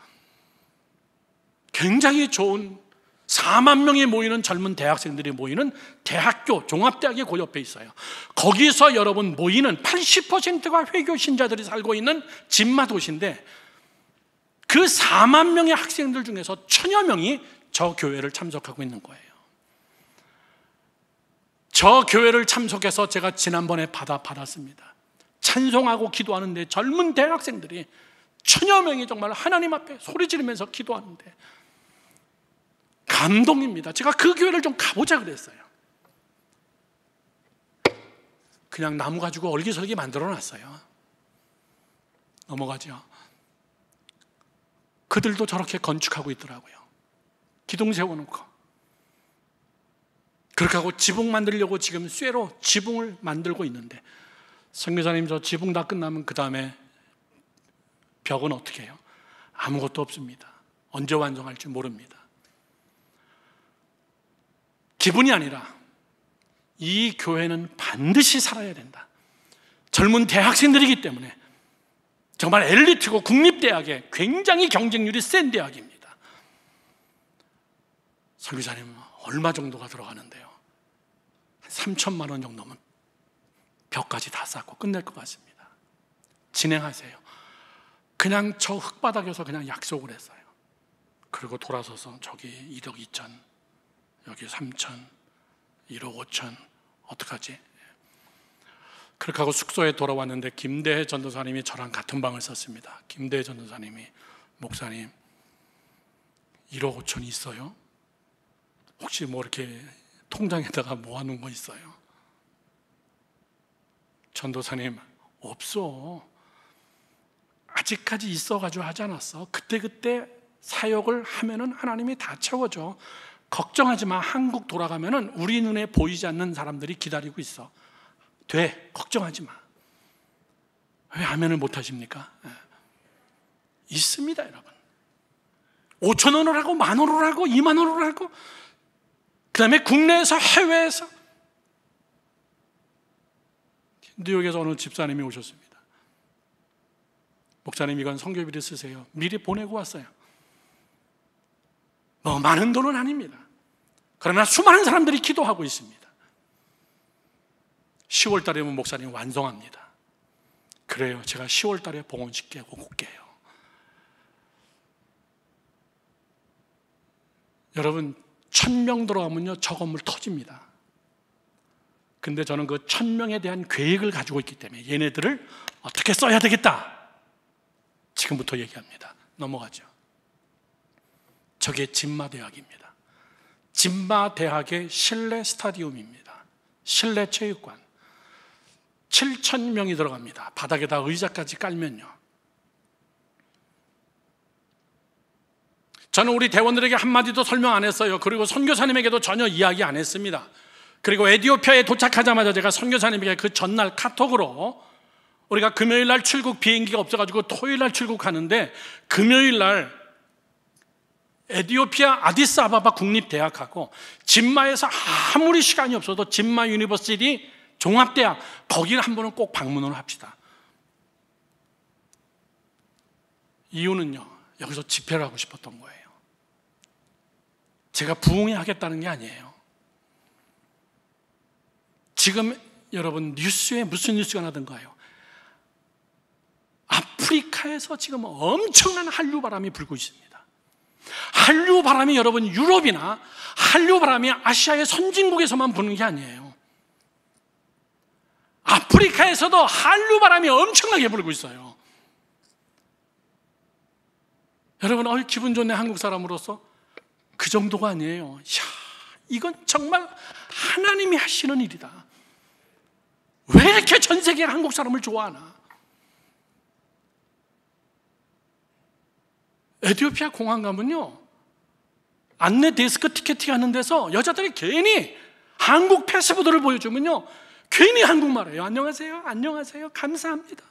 굉장히 좋은 4만 명이 모이는 젊은 대학생들이 모이는 대학교, 종합대학이 그 옆에 있어요. 거기서 여러분 모이는 80%가 회교 신자들이 살고 있는 진마 도시인데 그 4만 명의 학생들 중에서 1000여 명이 저 교회를 참석하고 있는 거예요. 저 교회를 참석해서 제가 지난번에 받았습니다. 찬송하고 기도하는데 젊은 대학생들이 1000여 명이 정말 하나님 앞에 소리 지르면서 기도하는데 감동입니다. 제가 그 교회를 좀 가보자 그랬어요. 그냥 나무 가지고 얼기설기 만들어 놨어요. 넘어가죠. 그들도 저렇게 건축하고 있더라고요. 기둥 세워놓고. 그렇게 하고 지붕 만들려고 지금 쇠로 지붕을 만들고 있는데 선교사님 저 지붕 다 끝나면 그 다음에 벽은 어떻게 해요? 아무것도 없습니다. 언제 완성할지 모릅니다. 기분이 아니라 이 교회는 반드시 살아야 된다. 젊은 대학생들이기 때문에 정말 엘리트고 국립대학에 굉장히 경쟁률이 센 대학입니다. 선교사님 얼마 정도가 들어가는데요? 한 3천만 원 정도면 벽까지 다 쌓고 끝낼 것 같습니다. 진행하세요. 그냥 저 흙바닥에서 그냥 약속을 했어요. 그리고 돌아서서 저기 1억 2천, 여기 3천, 1억 5천, 어떡하지? 그렇게 하고 숙소에 돌아왔는데 김대혜 전도사님이 저랑 같은 방을 썼습니다. 김대혜 전도사님이 목사님 1억 5천 있어요? 혹시 뭐 이렇게 통장에다가 모아놓은 거 있어요? 전도사님 없어. 아직까지 있어가지고 하지 않았어. 그때 사역을 하면은 하나님이 다 채워줘. 걱정하지 마. 한국 돌아가면은 우리 눈에 보이지 않는 사람들이 기다리고 있어. 돼. 걱정하지 마. 왜 아멘을 못 하십니까? 있습니다, 여러분. 5천 원을 하고 10,000원을 하고 2만 원을 하고 그 다음에 국내에서 해외에서. 뉴욕에서 어느 집사님이 오셨습니다. 목사님 이건 선교비를 쓰세요. 미리 보내고 왔어요. 뭐 많은 돈은 아닙니다. 그러나 수많은 사람들이 기도하고 있습니다. 10월 달이면 목사님 완성합니다. 그래요. 제가 10월 달에 봉헌식 깨고 꼭 깨요. 여러분 1000명 들어가면요 저 건물 터집니다. 근데 저는 그 1000명에 대한 계획을 가지고 있기 때문에 얘네들을 어떻게 써야 되겠다 지금부터 얘기합니다. 넘어가죠. 저게 진마대학입니다. 진마대학의 실내 스타디움입니다. 실내 체육관 7000명이 들어갑니다. 바닥에다 의자까지 깔면요. 저는 우리 대원들에게 한마디도 설명 안 했어요. 그리고 선교사님에게도 전혀 이야기 안 했습니다. 그리고 에티오피아에 도착하자마자 제가 선교사님에게 그 전날 카톡으로 우리가 금요일 날 출국 비행기가 없어가지고 토요일 날 출국하는데 금요일 날 에티오피아 아디스아바바 국립대학하고 진마에서 아무리 시간이 없어도 진마 유니버시티 종합대학 거기를 한 번은 꼭 방문을 합시다. 이유는요 여기서 집회를 하고 싶었던 거예요. 제가 부흥회 하겠다는 게 아니에요. 지금 여러분 뉴스에 무슨 뉴스가 나던가요? 아프리카에서 지금 엄청난 한류바람이 불고 있습니다. 한류바람이 여러분 유럽이나 한류바람이 아시아의 선진국에서만 부는 게 아니에요. 아프리카에서도 한류바람이 엄청나게 불고 있어요. 여러분 기분 좋네. 한국 사람으로서 그 정도가 아니에요. 이야, 이건 정말 하나님이 하시는 일이다. 왜 이렇게 전 세계가 한국 사람을 좋아하나? 에티오피아 공항 가면요 안내 데스크 티켓팅 하는 데서 여자들이 괜히 한국 패스포드를 보여주면요 괜히 한국말해요. 안녕하세요, 안녕하세요, 감사합니다.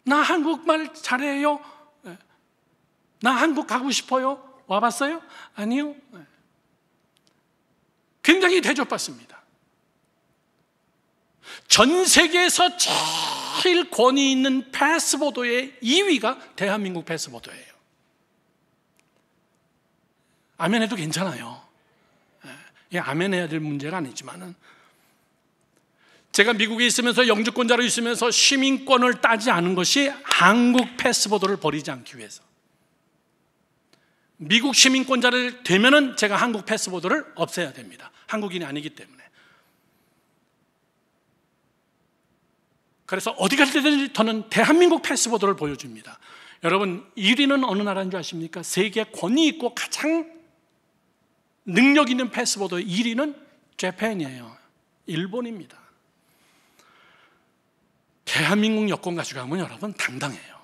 나 한국말 잘해요. 나 한국 가고 싶어요. 와봤어요? 아니요. 굉장히 대접받습니다. 전 세계에서 제일 권위 있는 패스보드의 2위가 대한민국 패스보드예요. 아멘해도 괜찮아요. 이게 아멘해야 될 문제가 아니지만은 제가 미국에 있으면서 영주권자로 있으면서 시민권을 따지 않은 것이 한국 패스보드를 버리지 않기 위해서. 미국 시민권자를 되면은 제가 한국 패스보드를 없애야 됩니다. 한국인이 아니기 때문에. 그래서 어디 갈 때든지 저는 대한민국 패스보드를 보여줍니다. 여러분 1위는 어느 나라인 줄 아십니까? 세계 권위 있고 가장 능력 있는 패스보드 1위는 재팬이에요. 일본입니다. 대한민국 여권 가지고 가면 여러분 당당해요.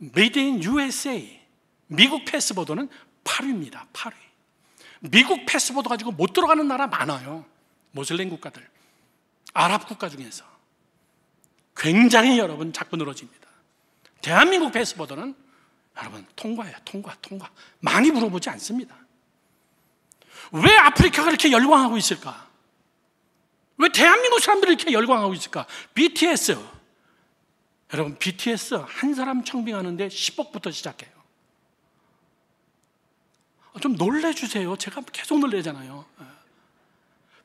Made in USA 미국 패스보드는 8위입니다. 8위. 미국 패스보드 가지고 못 들어가는 나라 많아요. 모슬렘 국가들, 아랍 국가 중에서 굉장히 여러분 자꾸 늘어집니다. 대한민국 패스보드는 여러분 통과해요. 통과. 많이 물어보지 않습니다. 왜 아프리카가 이렇게 열광하고 있을까? 왜 대한민국 사람들이 이렇게 열광하고 있을까? BTS 여러분 BTS 한 사람 청빙하는데 10억부터 시작해요. 좀 놀래주세요. 제가 계속 놀래잖아요.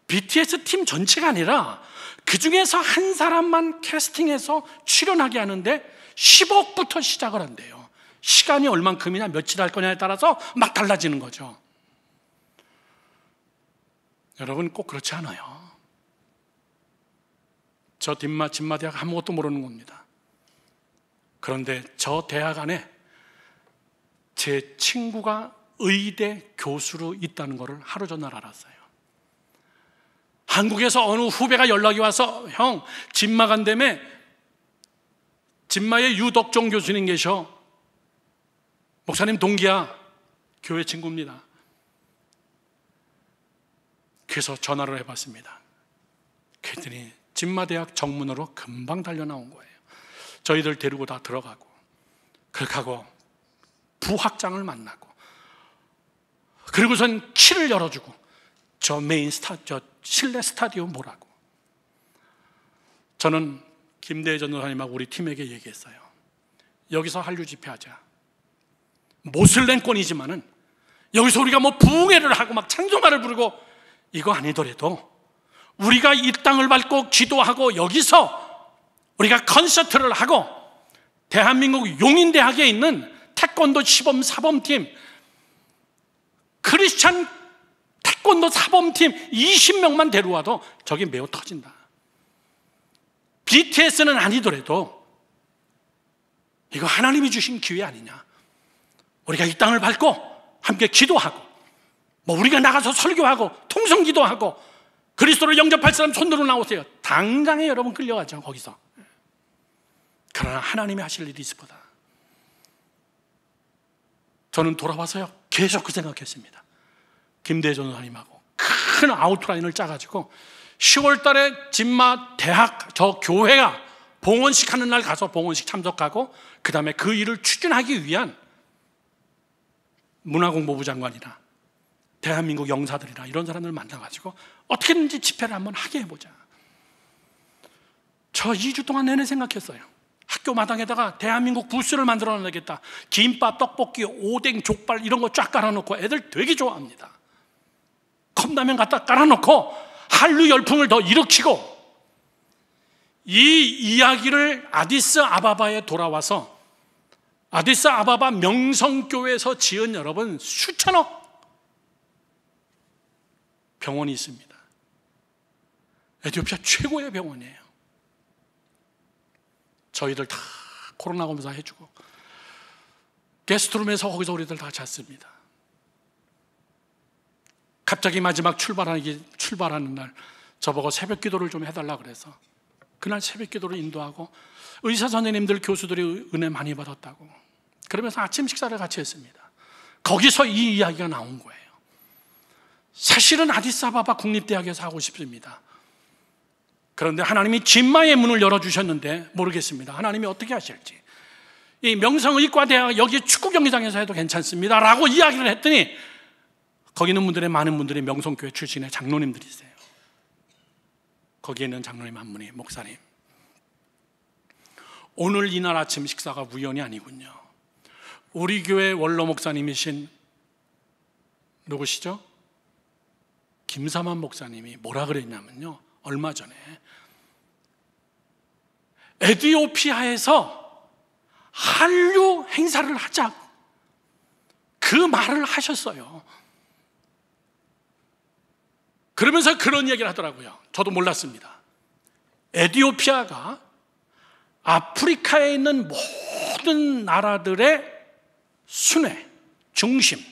BTS 팀 전체가 아니라 그 중에서 한 사람만 캐스팅해서 출연하게 하는데 10억부터 시작을 한대요. 시간이 얼만큼이냐 며칠 할 거냐에 따라서 막 달라지는 거죠. 여러분 꼭 그렇지 않아요. 저 진마대학 아무것도 모르는 겁니다. 그런데 저 대학 안에 제 친구가 의대 교수로 있다는 것을 하루 전날 알았어요. 한국에서 어느 후배가 연락이 와서 형 진마 간다며 진마에 유덕종 교수님 계셔. 목사님 동기야. 교회 친구입니다. 그래서 전화를 해봤습니다. 그랬더니 진마대학 정문으로 금방 달려나온 거예요. 저희들 데리고 다 들어가고 그렇게 하고 부학장을 만나고 그리고선 키를 열어주고 저 실내 스타디움 보라고. 저는 김대혜 전도사님하고 우리 팀에게 얘기했어요. 여기서 한류 집회하자. 모슬렘권이지만은 여기서 우리가 뭐 부흥회를 하고 막 찬송가를 부르고 이거 아니더라도 우리가 이 땅을 밟고 기도하고 여기서 우리가 콘서트를 하고 대한민국 용인대학에 있는 태권도 시범 사범팀, 크리스찬 태권도 사범팀 20명만 데려와도 저게 매우 터진다. BTS는 아니더라도 이거 하나님이 주신 기회 아니냐. 우리가 이 땅을 밟고 함께 기도하고 뭐 우리가 나가서 설교하고 통성기도하고 그리스도를 영접할 사람 손들어 나오세요. 당장에 여러분 끌려가죠. 거기서. 그러나 하나님이 하실 일이 있을 거다. 저는 돌아와서요 계속 그 생각했습니다. 김대희 전도사님하고 큰 아웃라인을 짜가지고 10월 달에 진마 대학 저 교회가 봉헌식 하는 날 가서 봉헌식 참석하고 그 다음에 그 일을 추진하기 위한 문화공보부 장관이나 대한민국 영사들이나 이런 사람들 만나가지고 어떻게든지 집회를 한번 하게 해보자. 저 2주 동안 내내 생각했어요. 학교 마당에다가 대한민국 부스를 만들어내겠다. 김밥, 떡볶이, 오뎅, 족발 이런 거 쫙 깔아놓고 애들 되게 좋아합니다. 컵라면 갖다 깔아놓고 한류 열풍을 더 일으키고, 이 이야기를 아디스 아바바에 돌아와서 아디스 아바바 명성교회에서 지은 여러분 수천억 병원이 있습니다. 에티오피아 최고의 병원이에요. 저희들 다 코로나 검사 해주고 게스트룸에서 거기서 우리들 다 잤습니다. 갑자기 마지막 출발하는 날 저보고 새벽 기도를 좀 해달라 그래서 그날 새벽 기도를 인도하고 의사 선생님들 교수들이 은혜 많이 받았다고 그러면서 아침 식사를 같이 했습니다. 거기서 이 이야기가 나온 거예요. 사실은 아디스아바바 국립대학에서 하고 싶습니다. 그런데 하나님이 진마의 문을 열어주셨는데 모르겠습니다. 하나님이 어떻게 하실지. 이 명성의과대학 여기 축구 경기장에서 해도 괜찮습니다 라고 이야기를 했더니 거기 있는 분들의 많은 분들이 명성교회 출신의 장로님들이세요. 거기에 있는 장로님 한 분이 목사님, 오늘 이날 아침 식사가 우연이 아니군요. 우리 교회 원로 목사님이신 누구시죠? 김사만 목사님이 뭐라 그랬냐면요, 얼마 전에 에티오피아에서 한류 행사를 하자 그 말을 하셨어요. 그러면서 그런 얘기를 하더라고요. 저도 몰랐습니다. 에티오피아가 아프리카에 있는 모든 나라들의 순회, 중심,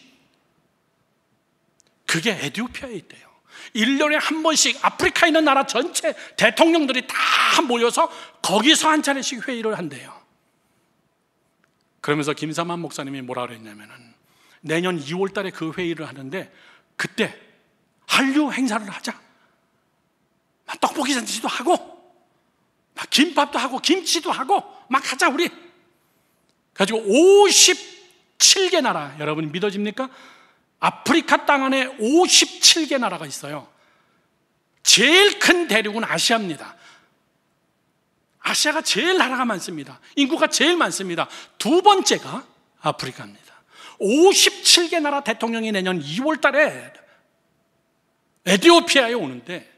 그게 에티오피아에 있대요. 1년에 한 번씩 아프리카에 있는 나라 전체 대통령들이 다 모여서 거기서 한 차례씩 회의를 한대요. 그러면서 김사만 목사님이 뭐라 그랬냐면은 내년 2월 달에 그 회의를 하는데 그때 한류 행사를 하자. 막 떡볶이 잔치도 하고 막 김밥도 하고 김치도 하고 막 하자 우리. 가지고 57개 나라, 여러분 믿어집니까? 아프리카 땅 안에 57개 나라가 있어요. 제일 큰 대륙은 아시아입니다. 아시아가 제일 나라가 많습니다. 인구가 제일 많습니다. 두 번째가 아프리카입니다. 57개 나라 대통령이 내년 2월 달에 에티오피아에 오는데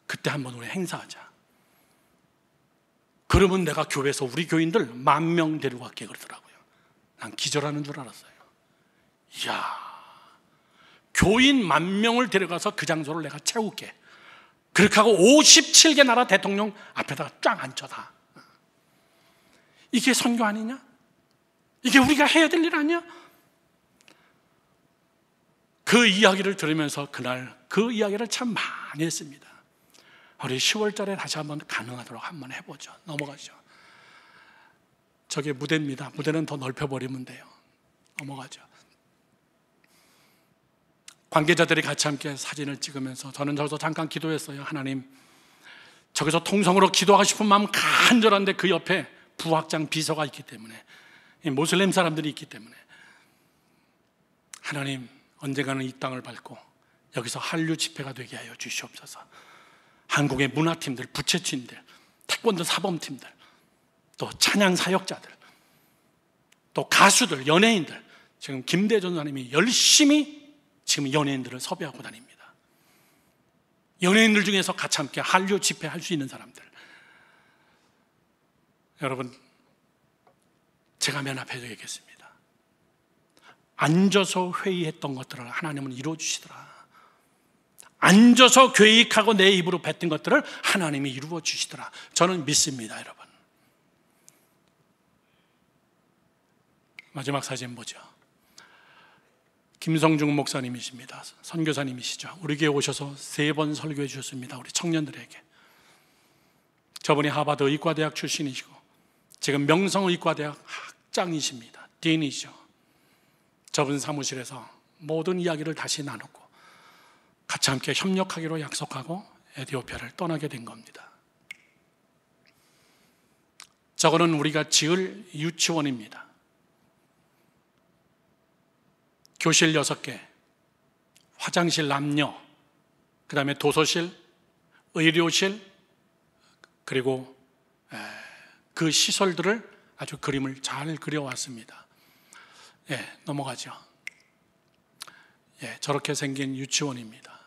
그때 한번 우리 행사하자. 그러면 내가 교회에서 우리 교인들 10,000명 데려갈게 그러더라고요. 난 기절하는 줄 알았어요. 이야, 교인 10,000명을 데려가서 그 장소를 내가 채울게. 그렇게 하고 57개 나라 대통령 앞에다가 쫙 앉혀다. 이게 선교 아니냐? 이게 우리가 해야 될 일 아니야? 그 이야기를 들으면서 그날 그 이야기를 참 많이 했습니다. 우리 10월 달에 다시 한번 가능하도록 한번 해보죠. 넘어가죠. 저게 무대입니다. 무대는 더 넓혀버리면 돼요. 넘어가죠. 관계자들이 같이 함께 사진을 찍으면서 저는 저기서 잠깐 기도했어요. 하나님, 저기서 통성으로 기도하고 싶은 마음 간절한데 그 옆에 부학장 비서가 있기 때문에, 모슬렘 사람들이 있기 때문에, 하나님 언젠가는 이 땅을 밟고 여기서 한류 집회가 되게 하여 주시옵소서. 한국의 문화팀들, 부채팀들, 태권도 사범팀들, 또 찬양 사역자들, 또 가수들, 연예인들 지금 김대전 전사님이 열심히 지금 연예인들을 섭외하고 다닙니다. 연예인들 중에서 같이 함께 한류 집회할 수 있는 사람들. 여러분, 제가 맨 앞에 얘기했습니다. 앉아서 회의했던 것들을 하나님은 이루어주시더라. 앉아서 계획하고 내 입으로 뱉은 것들을 하나님이 이루어주시더라. 저는 믿습니다, 여러분. 마지막 사진 보죠. 김성중 목사님이십니다. 선교사님이시죠. 우리 교회 오셔서 3번 설교해 주셨습니다. 우리 청년들에게. 저분이 하버드 의과대학 출신이시고 지금 명성의과대학 학장이십니다. 딘이죠. 저분 사무실에서 모든 이야기를 다시 나누고 같이 함께 협력하기로 약속하고 에티오피아를 떠나게 된 겁니다. 저거는 우리가 지을 유치원입니다. 교실 6개, 화장실 남녀, 그 다음에 도서실, 의료실, 그리고 그 시설들을 아주 그림을 잘 그려왔습니다. 넘어가죠. 저렇게 생긴 유치원입니다.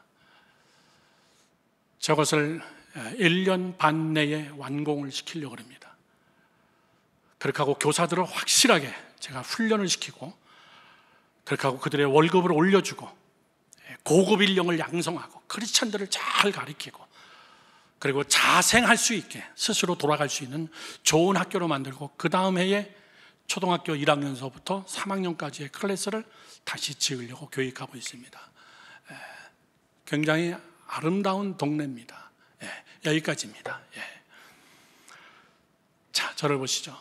저것을 1년 반 내에 완공을 시키려고 합니다. 그렇게 하고 교사들을 확실하게 제가 훈련을 시키고 그렇게 하고 그들의 월급을 올려주고 고급 인력을 양성하고 크리스찬들을 잘 가르치고 그리고 자생할 수 있게 스스로 돌아갈 수 있는 좋은 학교로 만들고 그 다음 해에 초등학교 1학년서부터 3학년까지의 클래스를 다시 지으려고 계획하고 있습니다. 굉장히 아름다운 동네입니다. 여기까지입니다. 자, 저를 보시죠.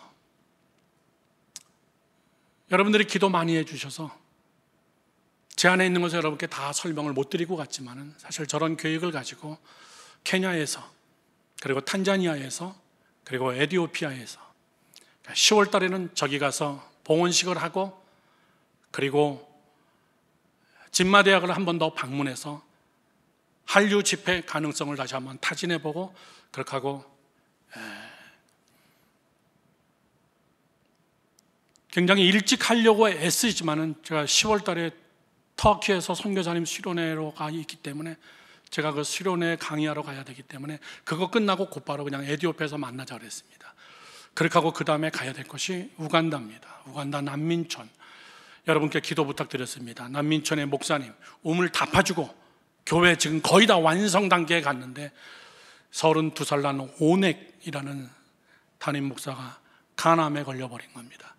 여러분들이 기도 많이 해주셔서 제 안에 있는 것을 여러분께 다 설명을 못 드리고 갔지만 사실 저런 계획을 가지고 케냐에서 그리고 탄자니아에서 그리고 에티오피아에서 10월 달에는 저기 가서 봉헌식을 하고 그리고 진마대학을 한 번 더 방문해서 한류 집회 가능성을 다시 한번 타진해보고 그렇게 하고 굉장히 일찍 하려고 애쓰지만은 제가 10월 달에 터키에서 선교사님 수련회로 가 있기 때문에 제가 그 수련회 강의하러 가야 되기 때문에 그거 끝나고 곧바로 그냥 에티오피아에서 만나자 그랬습니다. 그렇게 하고 그 다음에 가야 될 것이 우간다입니다. 우간다 난민촌. 여러분께 기도 부탁드렸습니다. 난민촌의 목사님 우물 다 파주고 교회 지금 거의 다 완성 단계에 갔는데 32살 난 오넥이라는 담임 목사가 간암에 걸려버린 겁니다.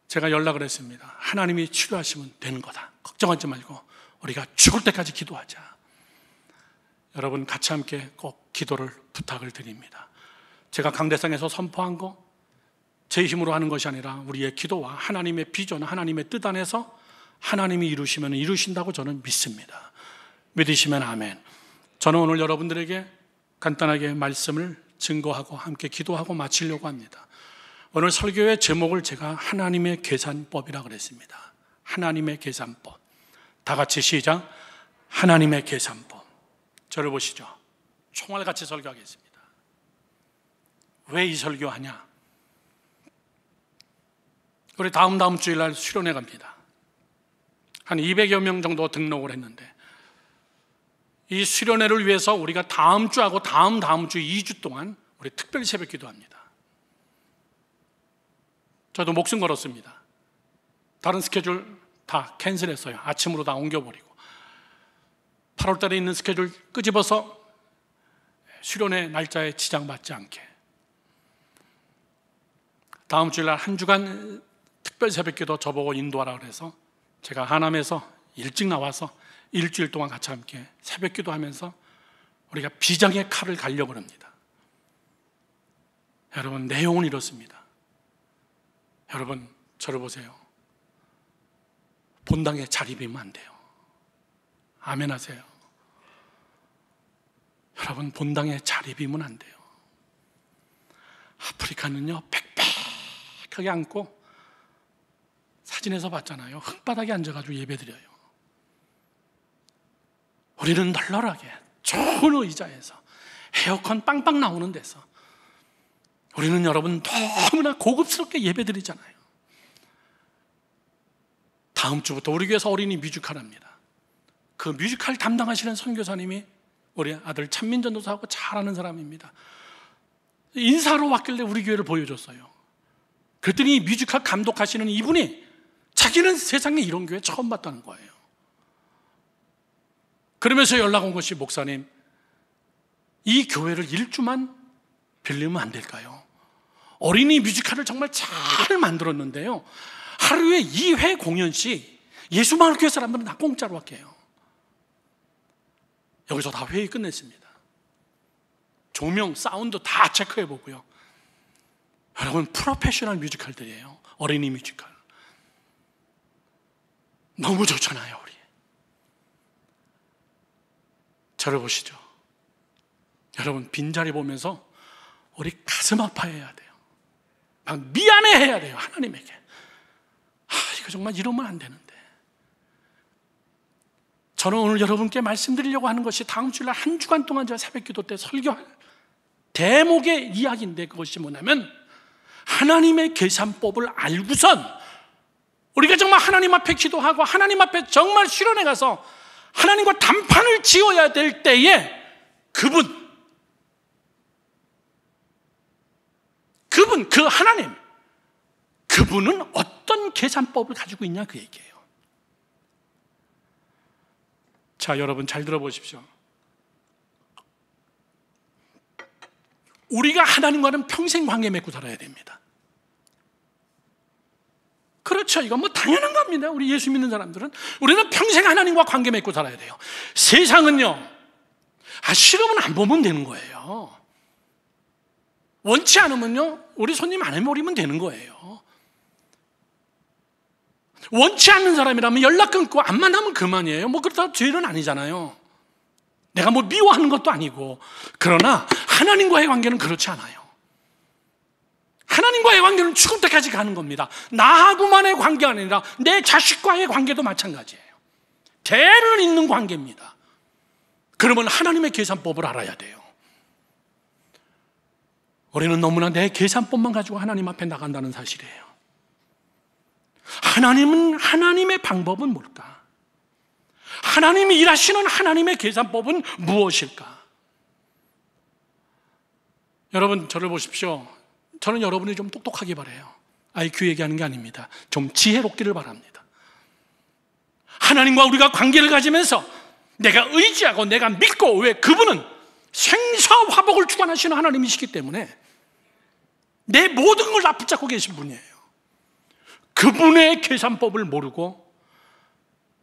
제가 연락을 했습니다. 하나님이 치료하시면 되는 거다. 걱정하지 말고 우리가 죽을 때까지 기도하자. 여러분 같이 함께 꼭 기도를 부탁을 드립니다. 제가 강대상에서 선포한 거 제 힘으로 하는 것이 아니라 우리의 기도와 하나님의 비전, 하나님의 뜻 안에서 하나님이 이루시면 이루신다고 저는 믿습니다. 믿으시면 아멘. 저는 오늘 여러분들에게 간단하게 말씀을 증거하고 함께 기도하고 마치려고 합니다. 오늘 설교의 제목을 제가 하나님의 계산법이라고 그랬습니다. 하나님의 계산법. 다 같이 시작. 하나님의 계산법. 저를 보시죠. 총알같이 설교하겠습니다. 왜 이 설교하냐? 우리 다음 주일날 수련회 갑니다. 한 200여 명 정도 등록을 했는데 이 수련회를 위해서 우리가 다음 주하고 다음 주 2주 동안 우리 특별히 새벽 기도합니다. 저도 목숨 걸었습니다. 다른 스케줄 다 캔슬했어요. 아침으로 다 옮겨버리고 8월 달에 있는 스케줄 끄집어서 수련회 날짜에 지장받지 않게 다음 주일날 한 주간 특별 새벽기도 저보고 인도하라 그래서 제가 하남에서 일찍 나와서 일주일 동안 같이 함께 새벽기도 하면서 우리가 비장의 칼을 갈려고 합니다. 여러분 내용은 이렇습니다. 여러분 저를 보세요. 본당에 자리 비면 안 돼요. 아멘 하세요. 여러분 본당에 자리 비면 안 돼요. 아프리카는요 빽빽하게 앉고 사진에서 봤잖아요. 흙바닥에 앉아가지고 예배드려요. 우리는 널널하게 좋은 의자에서 에어컨 빵빵 나오는 데서 우리는 여러분 너무나 고급스럽게 예배드리잖아요. 다음 주부터 우리 교회에서 어린이 뮤지컬 합니다. 그 뮤지컬 담당하시는 선교사님이 우리 아들 찬민전도사하고 잘 아는 사람입니다. 인사로 왔길래 우리 교회를 보여줬어요. 그랬더니 뮤지컬 감독하시는 이분이 자기는 세상에 이런 교회 처음 봤다는 거예요. 그러면서 연락 온 것이, 목사님, 이 교회를 일주만 빌리면 안 될까요? 어린이 뮤지컬을 정말 잘 만들었는데요, 하루에 2회 공연씩 예수마을교회 사람들은 다 공짜로 할게요. 여기서 다 회의 끝냈습니다. 조명, 사운드 다 체크해 보고요. 여러분, 프로페셔널 뮤지컬들이에요. 어린이 뮤지컬. 너무 좋잖아요. 우리 저를 보시죠. 여러분, 빈자리 보면서 우리 가슴 아파해야 돼요. 막 미안해해야 돼요, 하나님에게. 이거 정말 이러면 안 되는데. 저는 오늘 여러분께 말씀드리려고 하는 것이, 다음 주일날 한 주간 동안 제가 새벽기도 때 설교할 대목의 이야기인데, 그것이 뭐냐면, 하나님의 계산법을 알고선 우리가 정말 하나님 앞에 기도하고 하나님 앞에 정말 수련회 가서 하나님과 단판을 지어야 될 때에 그 하나님, 그분은 어떤 계산법을 가지고 있냐, 그 얘기예요. 자, 여러분 잘 들어보십시오. 우리가 하나님과는 평생 관계 맺고 살아야 됩니다. 그렇죠. 이건 뭐 당연한 겁니다. 우리 예수 믿는 사람들은 우리는 평생 하나님과 관계 맺고 살아야 돼요. 세상은요, 싫으면 안 보면 되는 거예요. 원치 않으면요, 우리 손님 안 해버리면 되는 거예요. 원치 않는 사람이라면 연락 끊고 안 만나면 그만이에요. 뭐 그렇다고 죄는 아니잖아요. 내가 뭐 미워하는 것도 아니고. 그러나 하나님과의 관계는 그렇지 않아요. 하나님과의 관계는 죽을 때까지 가는 겁니다. 나하고만의 관계가 아니라 내 자식과의 관계도 마찬가지예요. 대를 잇는 관계입니다. 그러면 하나님의 계산법을 알아야 돼요. 우리는 너무나 내 계산법만 가지고 하나님 앞에 나간다는 사실이에요. 하나님의 방법은 뭘까? 하나님이 일하시는 하나님의 계산법은 무엇일까? 여러분, 저를 보십시오. 저는 여러분이 좀 똑똑하기 바라요. IQ 얘기하는 게 아닙니다. 좀 지혜롭기를 바랍니다. 하나님과 우리가 관계를 가지면서 내가 의지하고 내가 믿고, 왜? 그분은 생사화복을 주관하시는 하나님이시기 때문에 내 모든 걸 다 붙잡고 계신 분이에요. 그분의 계산법을 모르고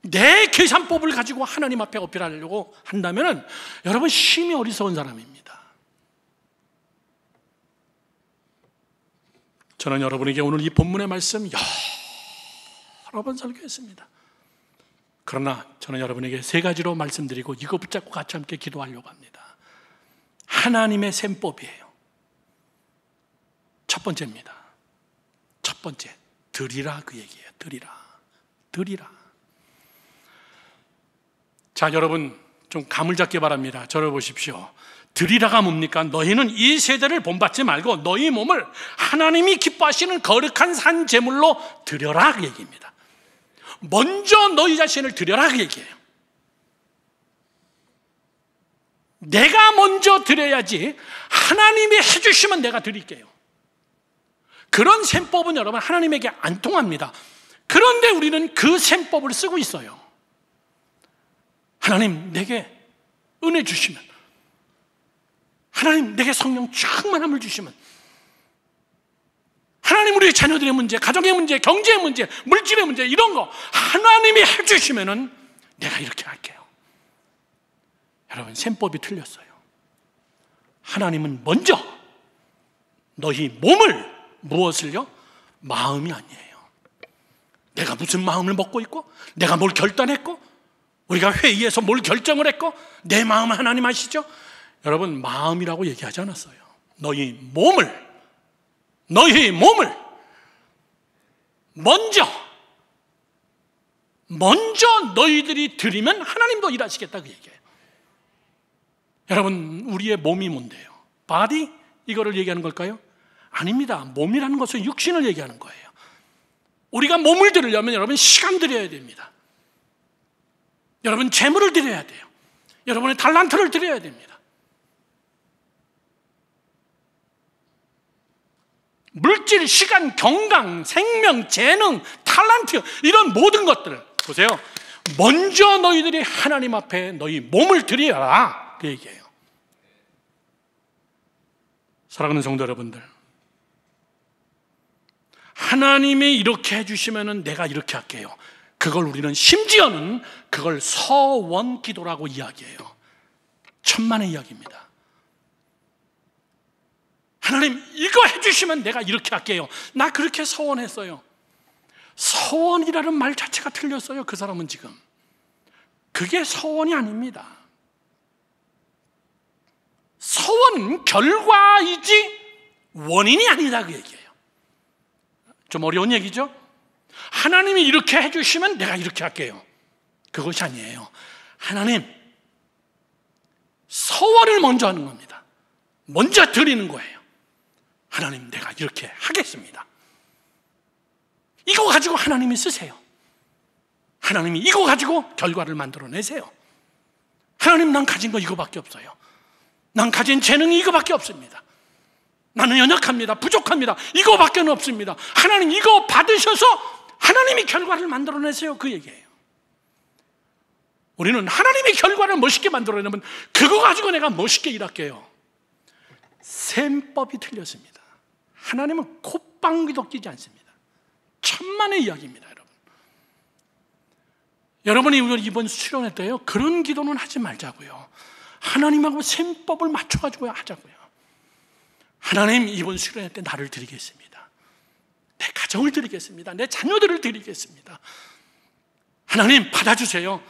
내 계산법을 가지고 하나님 앞에 어필하려고 한다면 여러분, 심히 어리석은 사람입니다. 저는 여러분에게 오늘 이 본문의 말씀 여러 번 설교했습니다. 그러나 저는 여러분에게 3가지로 말씀드리고 이거 붙잡고 같이 함께 기도하려고 합니다. 하나님의 셈법이에요. 첫 번째입니다. 첫 번째, 드리라, 그 얘기예요. 드리라. 자, 여러분 좀 감을 잡기 바랍니다. 저를 보십시오. 드리라가 뭡니까? 너희는 이 세대를 본받지 말고 너희 몸을 하나님이 기뻐하시는 거룩한 산 제물로 드려라, 그 얘기입니다. 먼저 너희 자신을 드려라, 그 얘기예요. 내가 먼저 드려야지 하나님이 해주시면 내가 드릴게요. 그런 셈법은 여러분 하나님에게 안 통합니다. 그런데 우리는 그 셈법을 쓰고 있어요. 하나님 내게 은혜 주시면, 하나님 내게 성령 충만함을 주시면, 하나님 우리의 자녀들의 문제, 가정의 문제, 경제의 문제, 물질의 문제, 이런 거 하나님이 해주시면은 내가 이렇게 할게요. 여러분, 셈법이 틀렸어요. 하나님은 먼저 너희 몸을, 무엇을요? 마음이 아니에요. 내가 무슨 마음을 먹고 있고, 내가 뭘 결단했고, 우리가 회의에서 뭘 결정을 했고, 내 마음은 하나님 아시죠? 여러분, 마음이라고 얘기하지 않았어요. 너희 몸을 먼저 너희들이 드리면 하나님도 일하시겠다, 그 얘기예요. 여러분, 우리의 몸이 뭔데요? 바디? 이거를 얘기하는 걸까요? 아닙니다. 몸이라는 것은 육신을 얘기하는 거예요. 우리가 몸을 드리려면 여러분 시간 드려야 됩니다. 여러분 재물을 드려야 돼요. 여러분의 달란트를 드려야 됩니다. 물질, 시간, 건강, 생명, 재능, 탤런트 이런 모든 것들 보세요. 먼저 너희들이 하나님 앞에 너희 몸을 드려라 그 얘기예요. 사랑하는 성도 여러분들, 하나님이 이렇게 해주시면 내가 이렇게 할게요. 그걸 우리는 심지어는 그걸 서원 기도라고 이야기해요. 천만의 이야기입니다. 하나님 이거 해주시면 내가 이렇게 할게요. 나 그렇게 서원했어요. 서원이라는 말 자체가 틀렸어요. 그 사람은 지금 그게 서원이 아닙니다. 서원은 결과이지 원인이 아니다 그 얘기예요. 좀 어려운 얘기죠? 하나님이 이렇게 해주시면 내가 이렇게 할게요. 그것이 아니에요. 하나님 서원을 먼저 하는 겁니다. 먼저 드리는 거예요. 하나님 내가 이렇게 하겠습니다. 이거 가지고 하나님이 쓰세요. 하나님이 이거 가지고 결과를 만들어내세요. 하나님 난 가진 거 이거밖에 없어요. 난 가진 재능이 이거밖에 없습니다. 나는 연약합니다. 부족합니다. 이거밖에 없습니다. 하나님 이거 받으셔서 하나님이 결과를 만들어내세요 그 얘기예요. 우리는 하나님의 결과를 멋있게 만들어내면 그거 가지고 내가 멋있게 일할게요. 셈법이 틀렸습니다. 하나님은 콧방귀도 끼지 않습니다. 천만의 이야기입니다. 여러분이 이번 수련회 때요 그런 기도는 하지 말자고요. 하나님하고 셈법을 맞춰가지고 하자고요. 하나님 이번 수련회 때 나를 드리겠습니다. 내 가정을 드리겠습니다. 내 자녀들을 드리겠습니다. 하나님 받아주세요.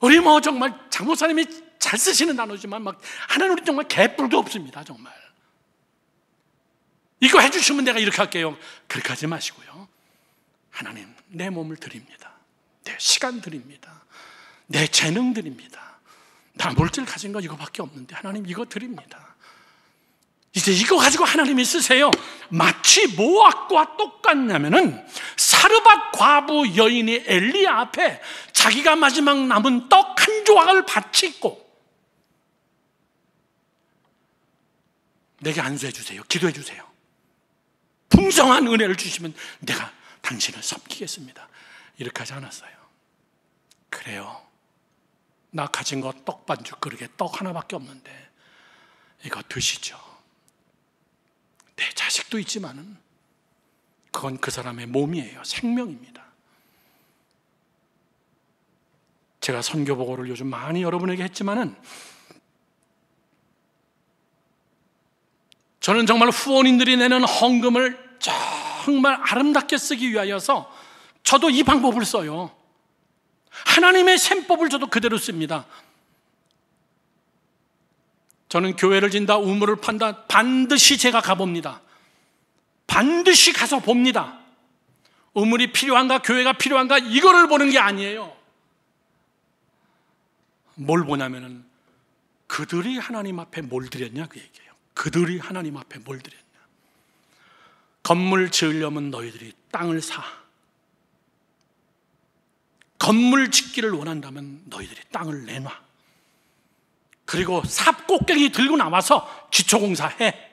우리 정말 장모사님이 잘 쓰시는 단어지만 하나님 우리 정말 개뿔도 없습니다. 정말 이거 해주시면 내가 이렇게 할게요. 그렇게 하지 마시고요. 하나님 내 몸을 드립니다. 내 시간 드립니다. 내 재능 드립니다. 나 물질 가진 거 이거밖에 없는데 하나님 이거 드립니다. 이제 이거 가지고 하나님이 쓰세요. 마치 뭐와 똑같냐면은 사르밧 과부 여인이 엘리야 앞에 자기가 마지막 남은 떡 한 조각을 바치고 내게 안수해 주세요. 기도해 주세요. 풍성한 은혜를 주시면 내가 당신을 섬기겠습니다. 이렇게 하지 않았어요. 그래요. 나 가진 거 떡반죽 그릇에 떡 하나밖에 없는데 이거 드시죠. 내 자식도 있지만은 그건 그 사람의 몸이에요. 생명입니다. 제가 선교보고를 요즘 많이 여러분에게 했지만은 저는 정말 후원인들이 내는 헌금을 정말 아름답게 쓰기 위하여서 저도 이 방법을 써요. 하나님의 셈법을 저도 그대로 씁니다. 저는 교회를 진다, 우물을 판다, 반드시 제가 가봅니다. 반드시 가서 봅니다. 우물이 필요한가, 교회가 필요한가, 이거를 보는 게 아니에요. 뭘 보냐면은 그들이 하나님 앞에 뭘 드렸냐 그 얘기예요. 그들이 하나님 앞에 뭘 드렸냐. 건물 지으려면 너희들이 땅을 사. 건물 짓기를 원한다면 너희들이 땅을 내놔. 그리고 삽 꼭대기 들고 나와서 기초공사해.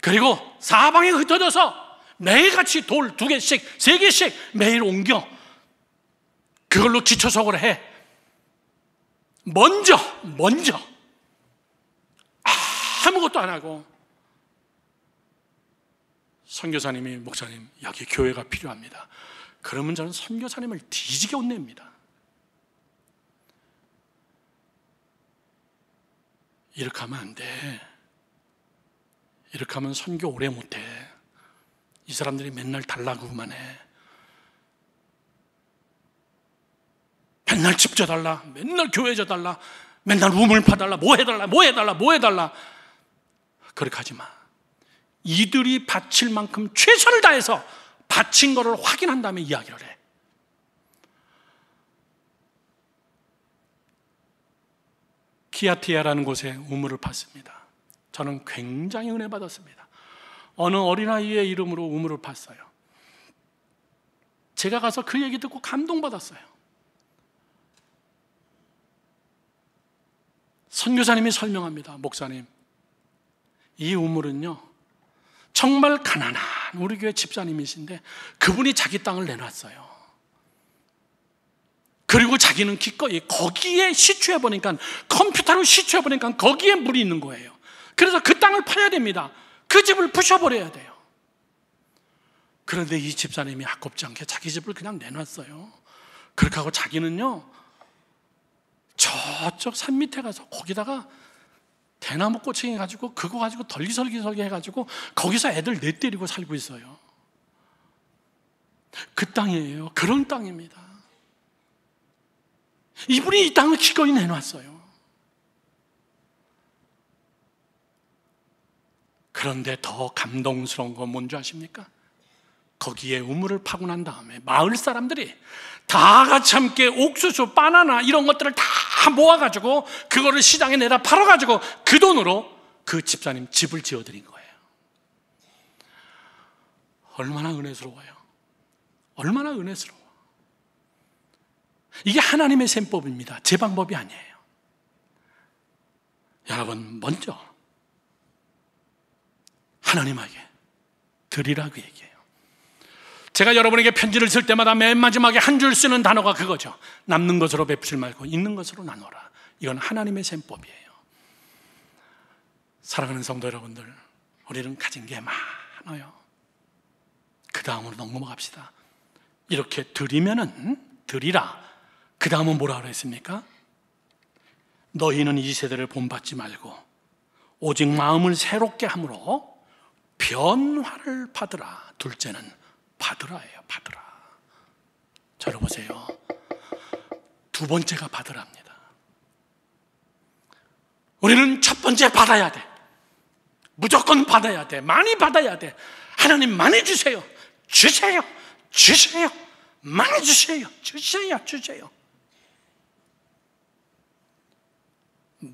그리고 사방에 흩어져서 매일같이 돌 2개씩 3개씩 매일 옮겨. 그걸로 기초석을 해. 먼저 아무것도 안 하고 선교사님이 목사님 여기 교회가 필요합니다. 그러면 저는 선교사님을 뒤지게 혼냅니다. 이렇게 하면 안 돼. 이렇게 하면 선교 오래 못해. 이 사람들이 맨날 달라고만 해. 맨날 집 져달라, 맨날 교회 져달라, 맨날 우물 파달라, 뭐 해달라. 그렇게 하지 마. 이들이 바칠 만큼 최선을 다해서 바친 거를 확인한 다음에 이야기를 해. 키아티아라는 곳에 우물을 팠습니다. 저는 굉장히 은혜 받았습니다. 어느 어린아이의 이름으로 우물을 팠어요. 제가 가서 그 얘기 듣고 감동받았어요. 선교사님이 설명합니다. 목사님, 이 우물은요 정말 가난한 우리 교회 집사님이신데 그분이 자기 땅을 내놨어요. 그리고 자기는 기꺼이 거기에 시추해보니까, 컴퓨터로 시추해보니까 거기에 물이 있는 거예요. 그래서 그 땅을 파야 됩니다. 그 집을 부셔버려야 돼요. 그런데 이 집사님이 아깝지 않게 자기 집을 그냥 내놨어요. 그렇게 하고 자기는요 저쪽 산 밑에 가서 거기다가 대나무 꼬챙이 가지고 그거 가지고 덜기설기 해가지고 거기서 애들 내때리고 살고 있어요. 그 땅이에요. 그런 땅입니다. 이분이 이 땅을 기꺼이 내놨어요. 그런데 더 감동스러운 건 뭔지 아십니까? 거기에 우물을 파고 난 다음에 마을 사람들이 다 같이 함께 옥수수, 바나나 이런 것들을 다 모아가지고 그거를 시장에 내다 팔아가지고 그 돈으로 그 집사님 집을 지어드린 거예요. 얼마나 은혜스러워요. 얼마나 은혜스러워. 이게 하나님의 셈법입니다. 제 방법이 아니에요. 여러분, 먼저 하나님에게 드리라고 얘기해요. 제가 여러분에게 편지를 쓸 때마다 맨 마지막에 한 줄 쓰는 단어가 그거죠. 남는 것으로 베푸지 말고 있는 것으로 나눠라. 이건 하나님의 셈법이에요. 사랑하는 성도 여러분들, 우리는 가진 게 많아요. 그 다음으로 넘어갑시다. 이렇게 드리면은 드리라. 그 다음은 뭐라 그랬습니까? 너희는 이 세대를 본받지 말고 오직 마음을 새롭게 함으로 변화를 받으라. 둘째는 받으라예요. 받으라. 저를 보세요. 두 번째가 받으랍니다. 우리는 첫 번째 받아야 돼. 무조건 받아야 돼. 많이 받아야 돼. 하나님 많이 주세요. 주세요. 주세요. 많이 주세요. 주세요. 주세요.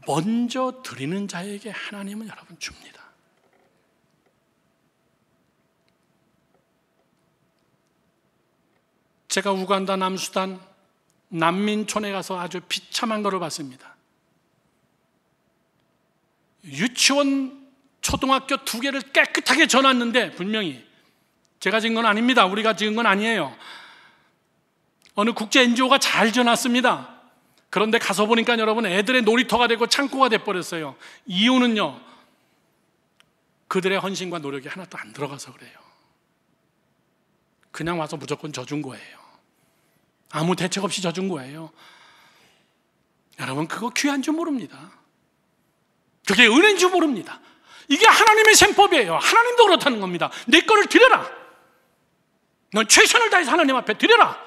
먼저 드리는 자에게 하나님은 여러분 줍니다. 제가 우간다 남수단 난민촌에 가서 아주 비참한 것을 봤습니다. 유치원, 초등학교 2개를 깨끗하게 져놨는데, 분명히 제가 지은 건 아닙니다. 우리가 지은 건 아니에요. 어느 국제 NGO가 잘 져놨습니다. 그런데 가서 보니까 여러분 애들의 놀이터가 되고 창고가 돼버렸어요. 이유는요, 그들의 헌신과 노력이 하나도 안 들어가서 그래요. 그냥 와서 무조건 져준 거예요. 아무 대책 없이 져준 거예요. 여러분, 그거 귀한 줄 모릅니다. 그게 은혜인 줄 모릅니다. 이게 하나님의 셈법이에요. 하나님도 그렇다는 겁니다. 내 거를 드려라. 넌 최선을 다해서 하나님 앞에 드려라.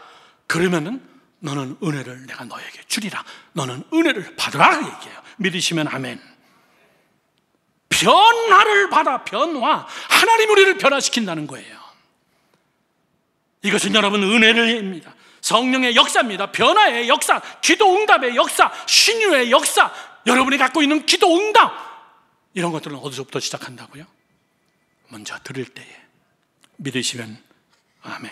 그러면은 너는 은혜를 내가 너에게 주리라. 너는 은혜를 받으라 얘기해요. 믿으시면 아멘. 변화를 받아. 변화. 하나님 우리를 변화시킨다는 거예요. 이것은 여러분 은혜를 입니다. 성령의 역사입니다. 변화의 역사, 기도 응답의 역사, 신유의 역사. 여러분이 갖고 있는 기도 응답, 이런 것들은 어디서부터 시작한다고요? 먼저 드릴 때에. 믿으시면 아멘.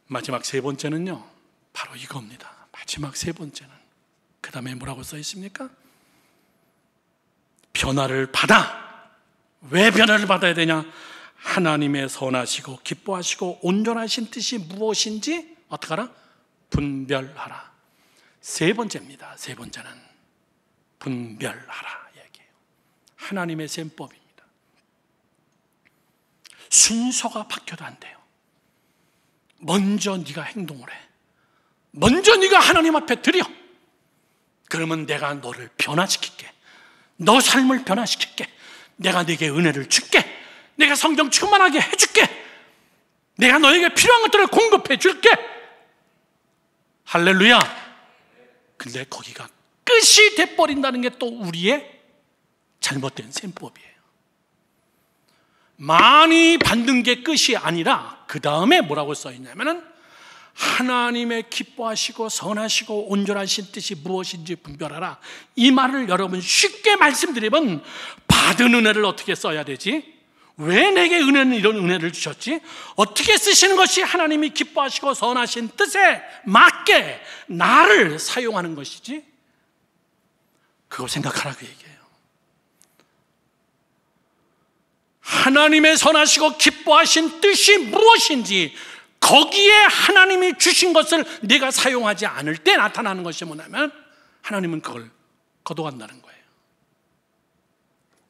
마지막 세 번째는요, 바로 이겁니다. 마지막 세 번째는 그 다음에 뭐라고 써 있습니까? 변화를 받아. 왜 변화를 받아야 되냐? 하나님의 선하시고 기뻐하시고 온전하신 뜻이 무엇인지 어떻게 하라? 분별하라. 세 번째입니다. 세 번째는 분별하라 얘기해요. 하나님의 셈법입니다. 순서가 바뀌어도 안 돼요. 먼저 네가 행동을 해. 먼저 네가 하나님 앞에 드려. 그러면 내가 너를 변화시킬게. 너 삶을 변화시킬게. 내가 네게 은혜를 줄게. 내가 성경 충만하게 해줄게. 내가 너에게 필요한 것들을 공급해 줄게. 할렐루야. 근데 거기가 끝이 돼버린다는 게 또 우리의 잘못된 셈법이에요. 많이 받는 게 끝이 아니라 그 다음에 뭐라고 써있냐면은 하나님의 기뻐하시고 선하시고 온전하신 뜻이 무엇인지 분별하라. 이 말을 여러분 쉽게 말씀드리면 받은 은혜를 어떻게 써야 되지? 왜 내게 이런 은혜를 주셨지? 어떻게 쓰시는 것이 하나님이 기뻐하시고 선하신 뜻에 맞게 나를 사용하는 것이지? 그거 생각하라고 얘기해요. 하나님의 선하시고 기뻐하신 뜻이 무엇인지, 거기에 하나님이 주신 것을 내가 사용하지 않을 때 나타나는 것이 뭐냐면, 하나님은 그걸 거둬간다는 거예요.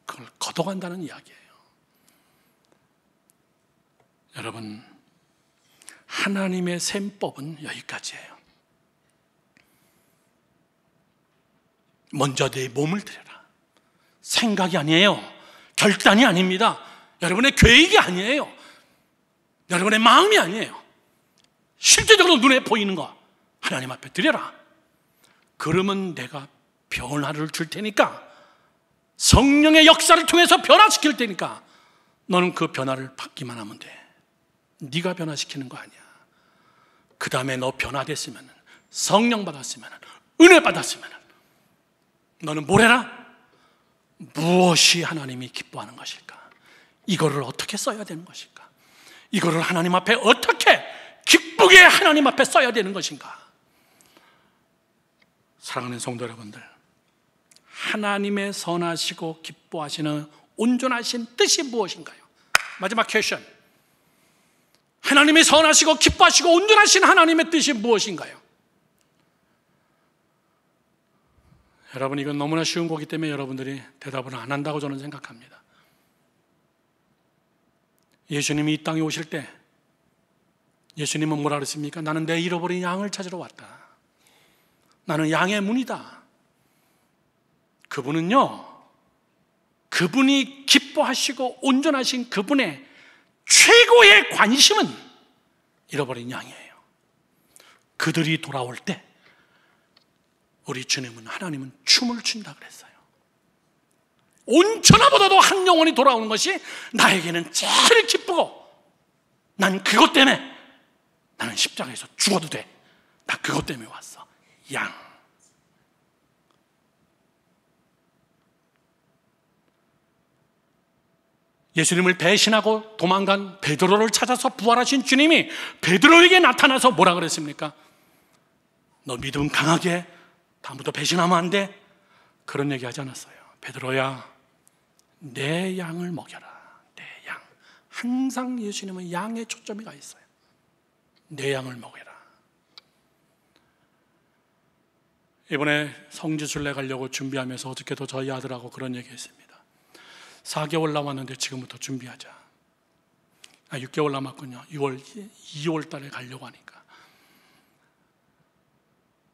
그걸 거둬간다는 이야기예요. 여러분, 하나님의 셈법은 여기까지예요. 먼저 내 몸을 드려라. 생각이 아니에요. 결단이 아닙니다. 여러분의 계획이 아니에요. 여러분의 마음이 아니에요. 실제적으로 눈에 보이는 거 하나님 앞에 드려라. 그러면 내가 변화를 줄 테니까, 성령의 역사를 통해서 변화시킬 테니까 너는 그 변화를 받기만 하면 돼. 네가 변화시키는 거 아니야. 그 다음에 너 변화됐으면, 성령 받았으면, 은혜 받았으면 너는 뭘 해라? 무엇이 하나님이 기뻐하는 것일까? 이거를 어떻게 써야 되는 것일까? 이거를 하나님 앞에 어떻게 기쁘게 하나님 앞에 써야 되는 것인가? 사랑하는 성도 여러분들, 하나님의 선하시고 기뻐하시는 온전하신 뜻이 무엇인가요? 마지막 퀘션. 하나님의 선하시고 기뻐하시고 온전하신 하나님의 뜻이 무엇인가요? 여러분, 이건 너무나 쉬운 거기 때문에 여러분들이 대답을 안 한다고 저는 생각합니다. 예수님이 이 땅에 오실 때 예수님은 뭐라 그랬습니까? 나는 내 잃어버린 양을 찾으러 왔다. 나는 양의 문이다. 그분은요, 그분이 기뻐하시고 온전하신 그분의 최고의 관심은 잃어버린 양이에요. 그들이 돌아올 때 우리 주님은, 하나님은 춤을 춘다 그랬어요. 온 천하보다도 한 영혼이 돌아오는 것이 나에게는 제일 기쁘고, 난 그것 때문에, 나는 십자가에서 죽어도 돼. 나 그것 때문에 왔어. 양. 예수님을 배신하고 도망간 베드로를 찾아서 부활하신 주님이 베드로에게 나타나서 뭐라 그랬습니까? 너 믿음 강하게, 다음부터 배신하면 안 돼. 그런 얘기 하지 않았어요. 베드로야, 내 양을 먹여라. 내 양. 항상 예수님은 양에 초점이 가 있어요. 내 양을 먹여라. 이번에 성지순례 가려고 준비하면서 어저께도 저희 아들하고 그런 얘기 했습니다. 4개월 남았는데 지금부터 준비하자. 6개월 남았군요. 2월 달에 가려고 하니까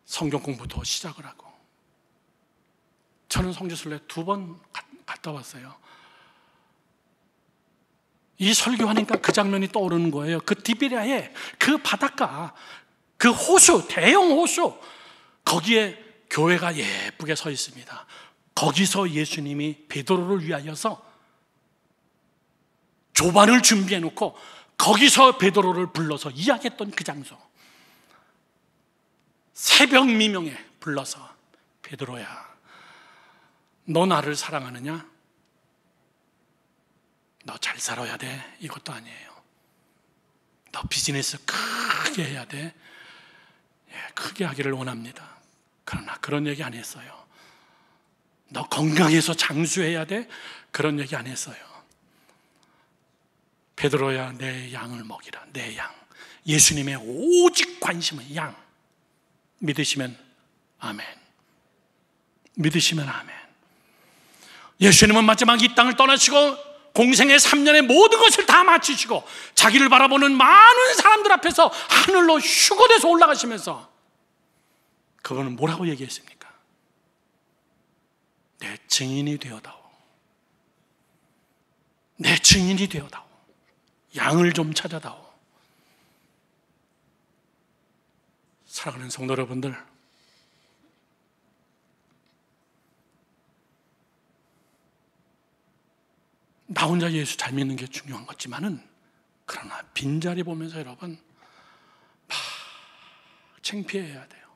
성경 공부도 시작을 하고. 저는 성지순례 2번 갔다 왔어요. 이 설교하니까 그 장면이 떠오르는 거예요. 그 디비랴의 그 바닷가, 그 호수, 대형 호수, 거기에 교회가 예쁘게 서 있습니다. 거기서 예수님이 베드로를 위하여서 조반을 준비해 놓고 거기서 베드로를 불러서 이야기했던 그 장소. 새벽 미명에 불러서, 베드로야, 너 나를 사랑하느냐? 너 잘 살아야 돼. 이것도 아니에요. 너 비즈니스 크게 해야 돼. 크게 하기를 원합니다. 그러나 그런 얘기 안 했어요. 너 건강해서 장수해야 돼. 그런 얘기 안 했어요. 베드로야, 내 양을 먹이라. 내 양. 예수님의 오직 관심은 양. 믿으시면 아멘. 믿으시면 아멘. 예수님은 마지막 이 땅을 떠나시고 공생의 3년의 모든 것을 다 마치시고 자기를 바라보는 많은 사람들 앞에서 하늘로 휴거돼서 올라가시면서 그거는 뭐라고 얘기했습니까? 내 증인이 되어다오. 내 증인이 되어다오. 양을 좀 찾아다오. 사랑하는 성도 여러분들, 나 혼자 예수 잘 믿는 게 중요한 거지만은, 그러나 빈자리 보면서 여러분 막 창피해야 돼요.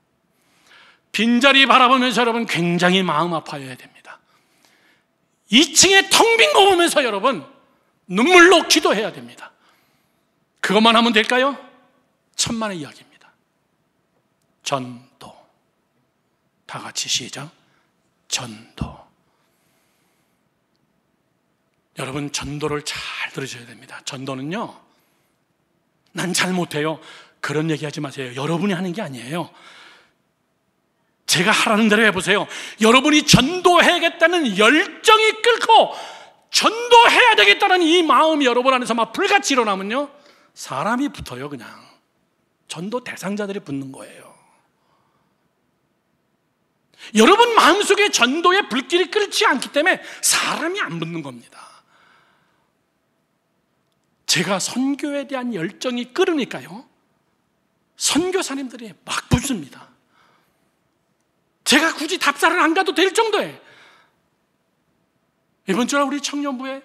빈자리 바라보면서 여러분 굉장히 마음 아파해야 됩니다. 2층에 텅 빈 거 보면서 여러분 눈물로 기도해야 됩니다. 그것만 하면 될까요? 천만의 이야기입니다. 전도. 다 같이 시작. 전도. 여러분, 전도를 잘 들으셔야 됩니다. 전도는요, 난 잘 못해요, 그런 얘기 하지 마세요. 여러분이 하는 게 아니에요. 제가 하라는 대로 해보세요. 여러분이 전도해야겠다는 열정이 끓고 전도해야 되겠다는 이 마음이 여러분 안에서 막 불같이 일어나면요, 사람이 붙어요. 그냥 전도 대상자들이 붙는 거예요. 여러분 마음속에 전도의 불길이 끓지 않기 때문에 사람이 안 붙는 겁니다. 제가 선교에 대한 열정이 끓으니까요, 선교사님들이 막 붙습니다. 제가 굳이 답사를 안 가도 될 정도예요. 이번 주에 우리 청년부에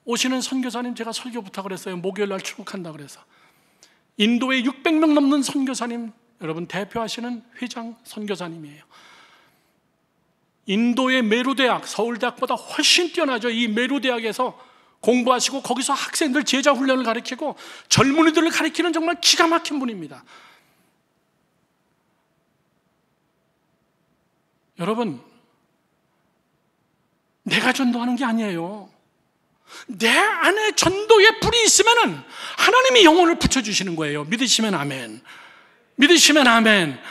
오시는 선교사님 제가 설교 부탁을 했어요. 목요일 날 출국한다 그래서. 인도에 600명 넘는 선교사님, 여러분 대표하시는 회장 선교사님이에요. 인도의 메루대학, 서울대학보다 훨씬 뛰어나죠. 이 메루대학에서 공부하시고 거기서 학생들 제자 훈련을 가르치고 젊은이들을 가르치는 정말 기가 막힌 분입니다. 여러분, 내가 전도하는 게 아니에요. 내 안에 전도의 불이 있으면 하나님이 영혼을 붙여주시는 거예요. 믿으시면 아멘. 믿으시면 아멘.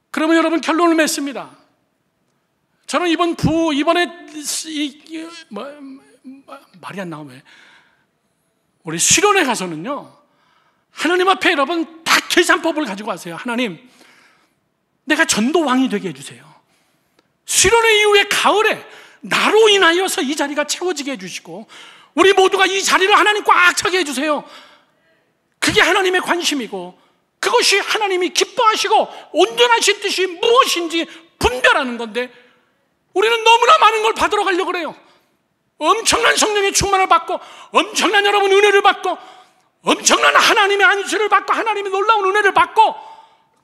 그러면 여러분, 결론을 맺습니다. 저는 이번에 말이 안 나오네. 우리 수련회 가서는요, 하나님 앞에 여러분 딱 계산법을 가지고 가세요. 하나님, 내가 전도왕이 되게 해주세요. 수련회 이후에 가을에 나로 인하여서 이 자리가 채워지게 해주시고 우리 모두가 이 자리를 하나님 꽉 차게 해주세요. 그게 하나님의 관심이고 그것이 하나님이 기뻐하시고 온전하신 뜻이 무엇인지 분별하는 건데, 우리는 너무나 많은 걸 받으러 가려고 그래요. 엄청난 성령의 충만을 받고 엄청난 여러분 은혜를 받고 엄청난 하나님의 안수를 받고 하나님의 놀라운 은혜를 받고,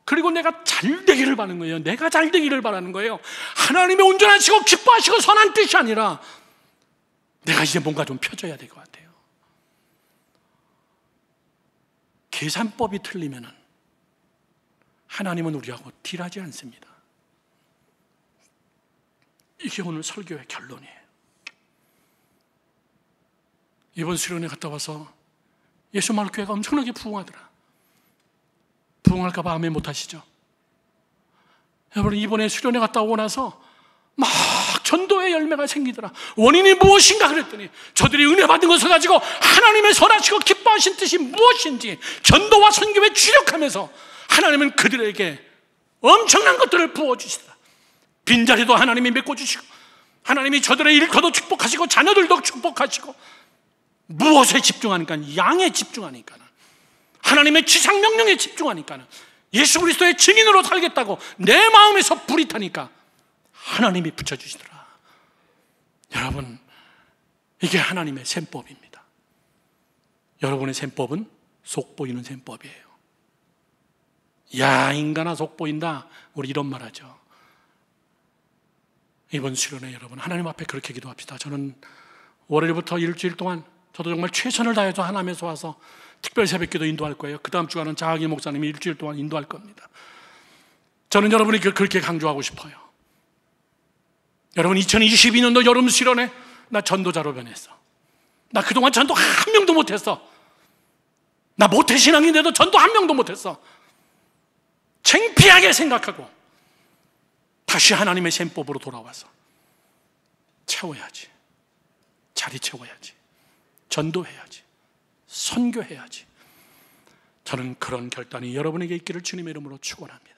그리고 내가 잘 되기를 바라는 거예요. 내가 잘 되기를 바라는 거예요. 하나님의 온전하시고 기뻐하시고 선한 뜻이 아니라 내가 이제 뭔가 좀 펴줘야 될 것 같아요. 계산법이 틀리면 하나님은 우리하고 딜하지 않습니다. 이게 오늘 설교의 결론이에요. 이번 수련회 갔다 와서 예수마을교회가 엄청나게 부흥하더라. 부흥할까 봐 아멘 못하시죠? 여러분, 이번에 수련회 갔다 오고 나서 막 전도의 열매가 생기더라. 원인이 무엇인가 그랬더니 저들이 은혜 받은 것을 가지고 하나님의 선하시고 기뻐하신 뜻이 무엇인지 전도와 선교에 주력하면서 하나님은 그들에게 엄청난 것들을 부어주시더라. 빈자리도 하나님이 메꿔주시고 하나님이 저들의 일터도 축복하시고 자녀들도 축복하시고, 무엇에 집중하니까? 양에 집중하니까, 하나님의 지상명령에 집중하니까, 예수 그리스도의 증인으로 살겠다고 내 마음에서 불이 타니까 하나님이 붙여주시더라. 여러분, 이게 하나님의 셈법입니다. 여러분의 셈법은 속보이는 셈법이에요. 야, 인간아 속보인다, 우리 이런 말 하죠. 이번 수련회 여러분, 하나님 앞에 그렇게 기도합시다. 저는 월요일부터 일주일 동안 저도 정말 최선을 다해서 하나님에서 와서 특별 새벽기도 인도할 거예요. 그 다음 주간은 자학이 목사님이 일주일 동안 인도할 겁니다. 저는 여러분이 그렇게 강조하고 싶어요. 여러분, 2022년도 여름 수련회 나 전도자로 변했어. 나 그동안 전도 한 명도 못했어. 나 모태신앙인데도 전도 한 명도 못했어. 창피하게 생각하고 다시 하나님의 셈법으로 돌아와서 채워야지. 자리 채워야지. 전도해야지. 선교해야지. 저는 그런 결단이 여러분에게 있기를 주님의 이름으로 축원합니다.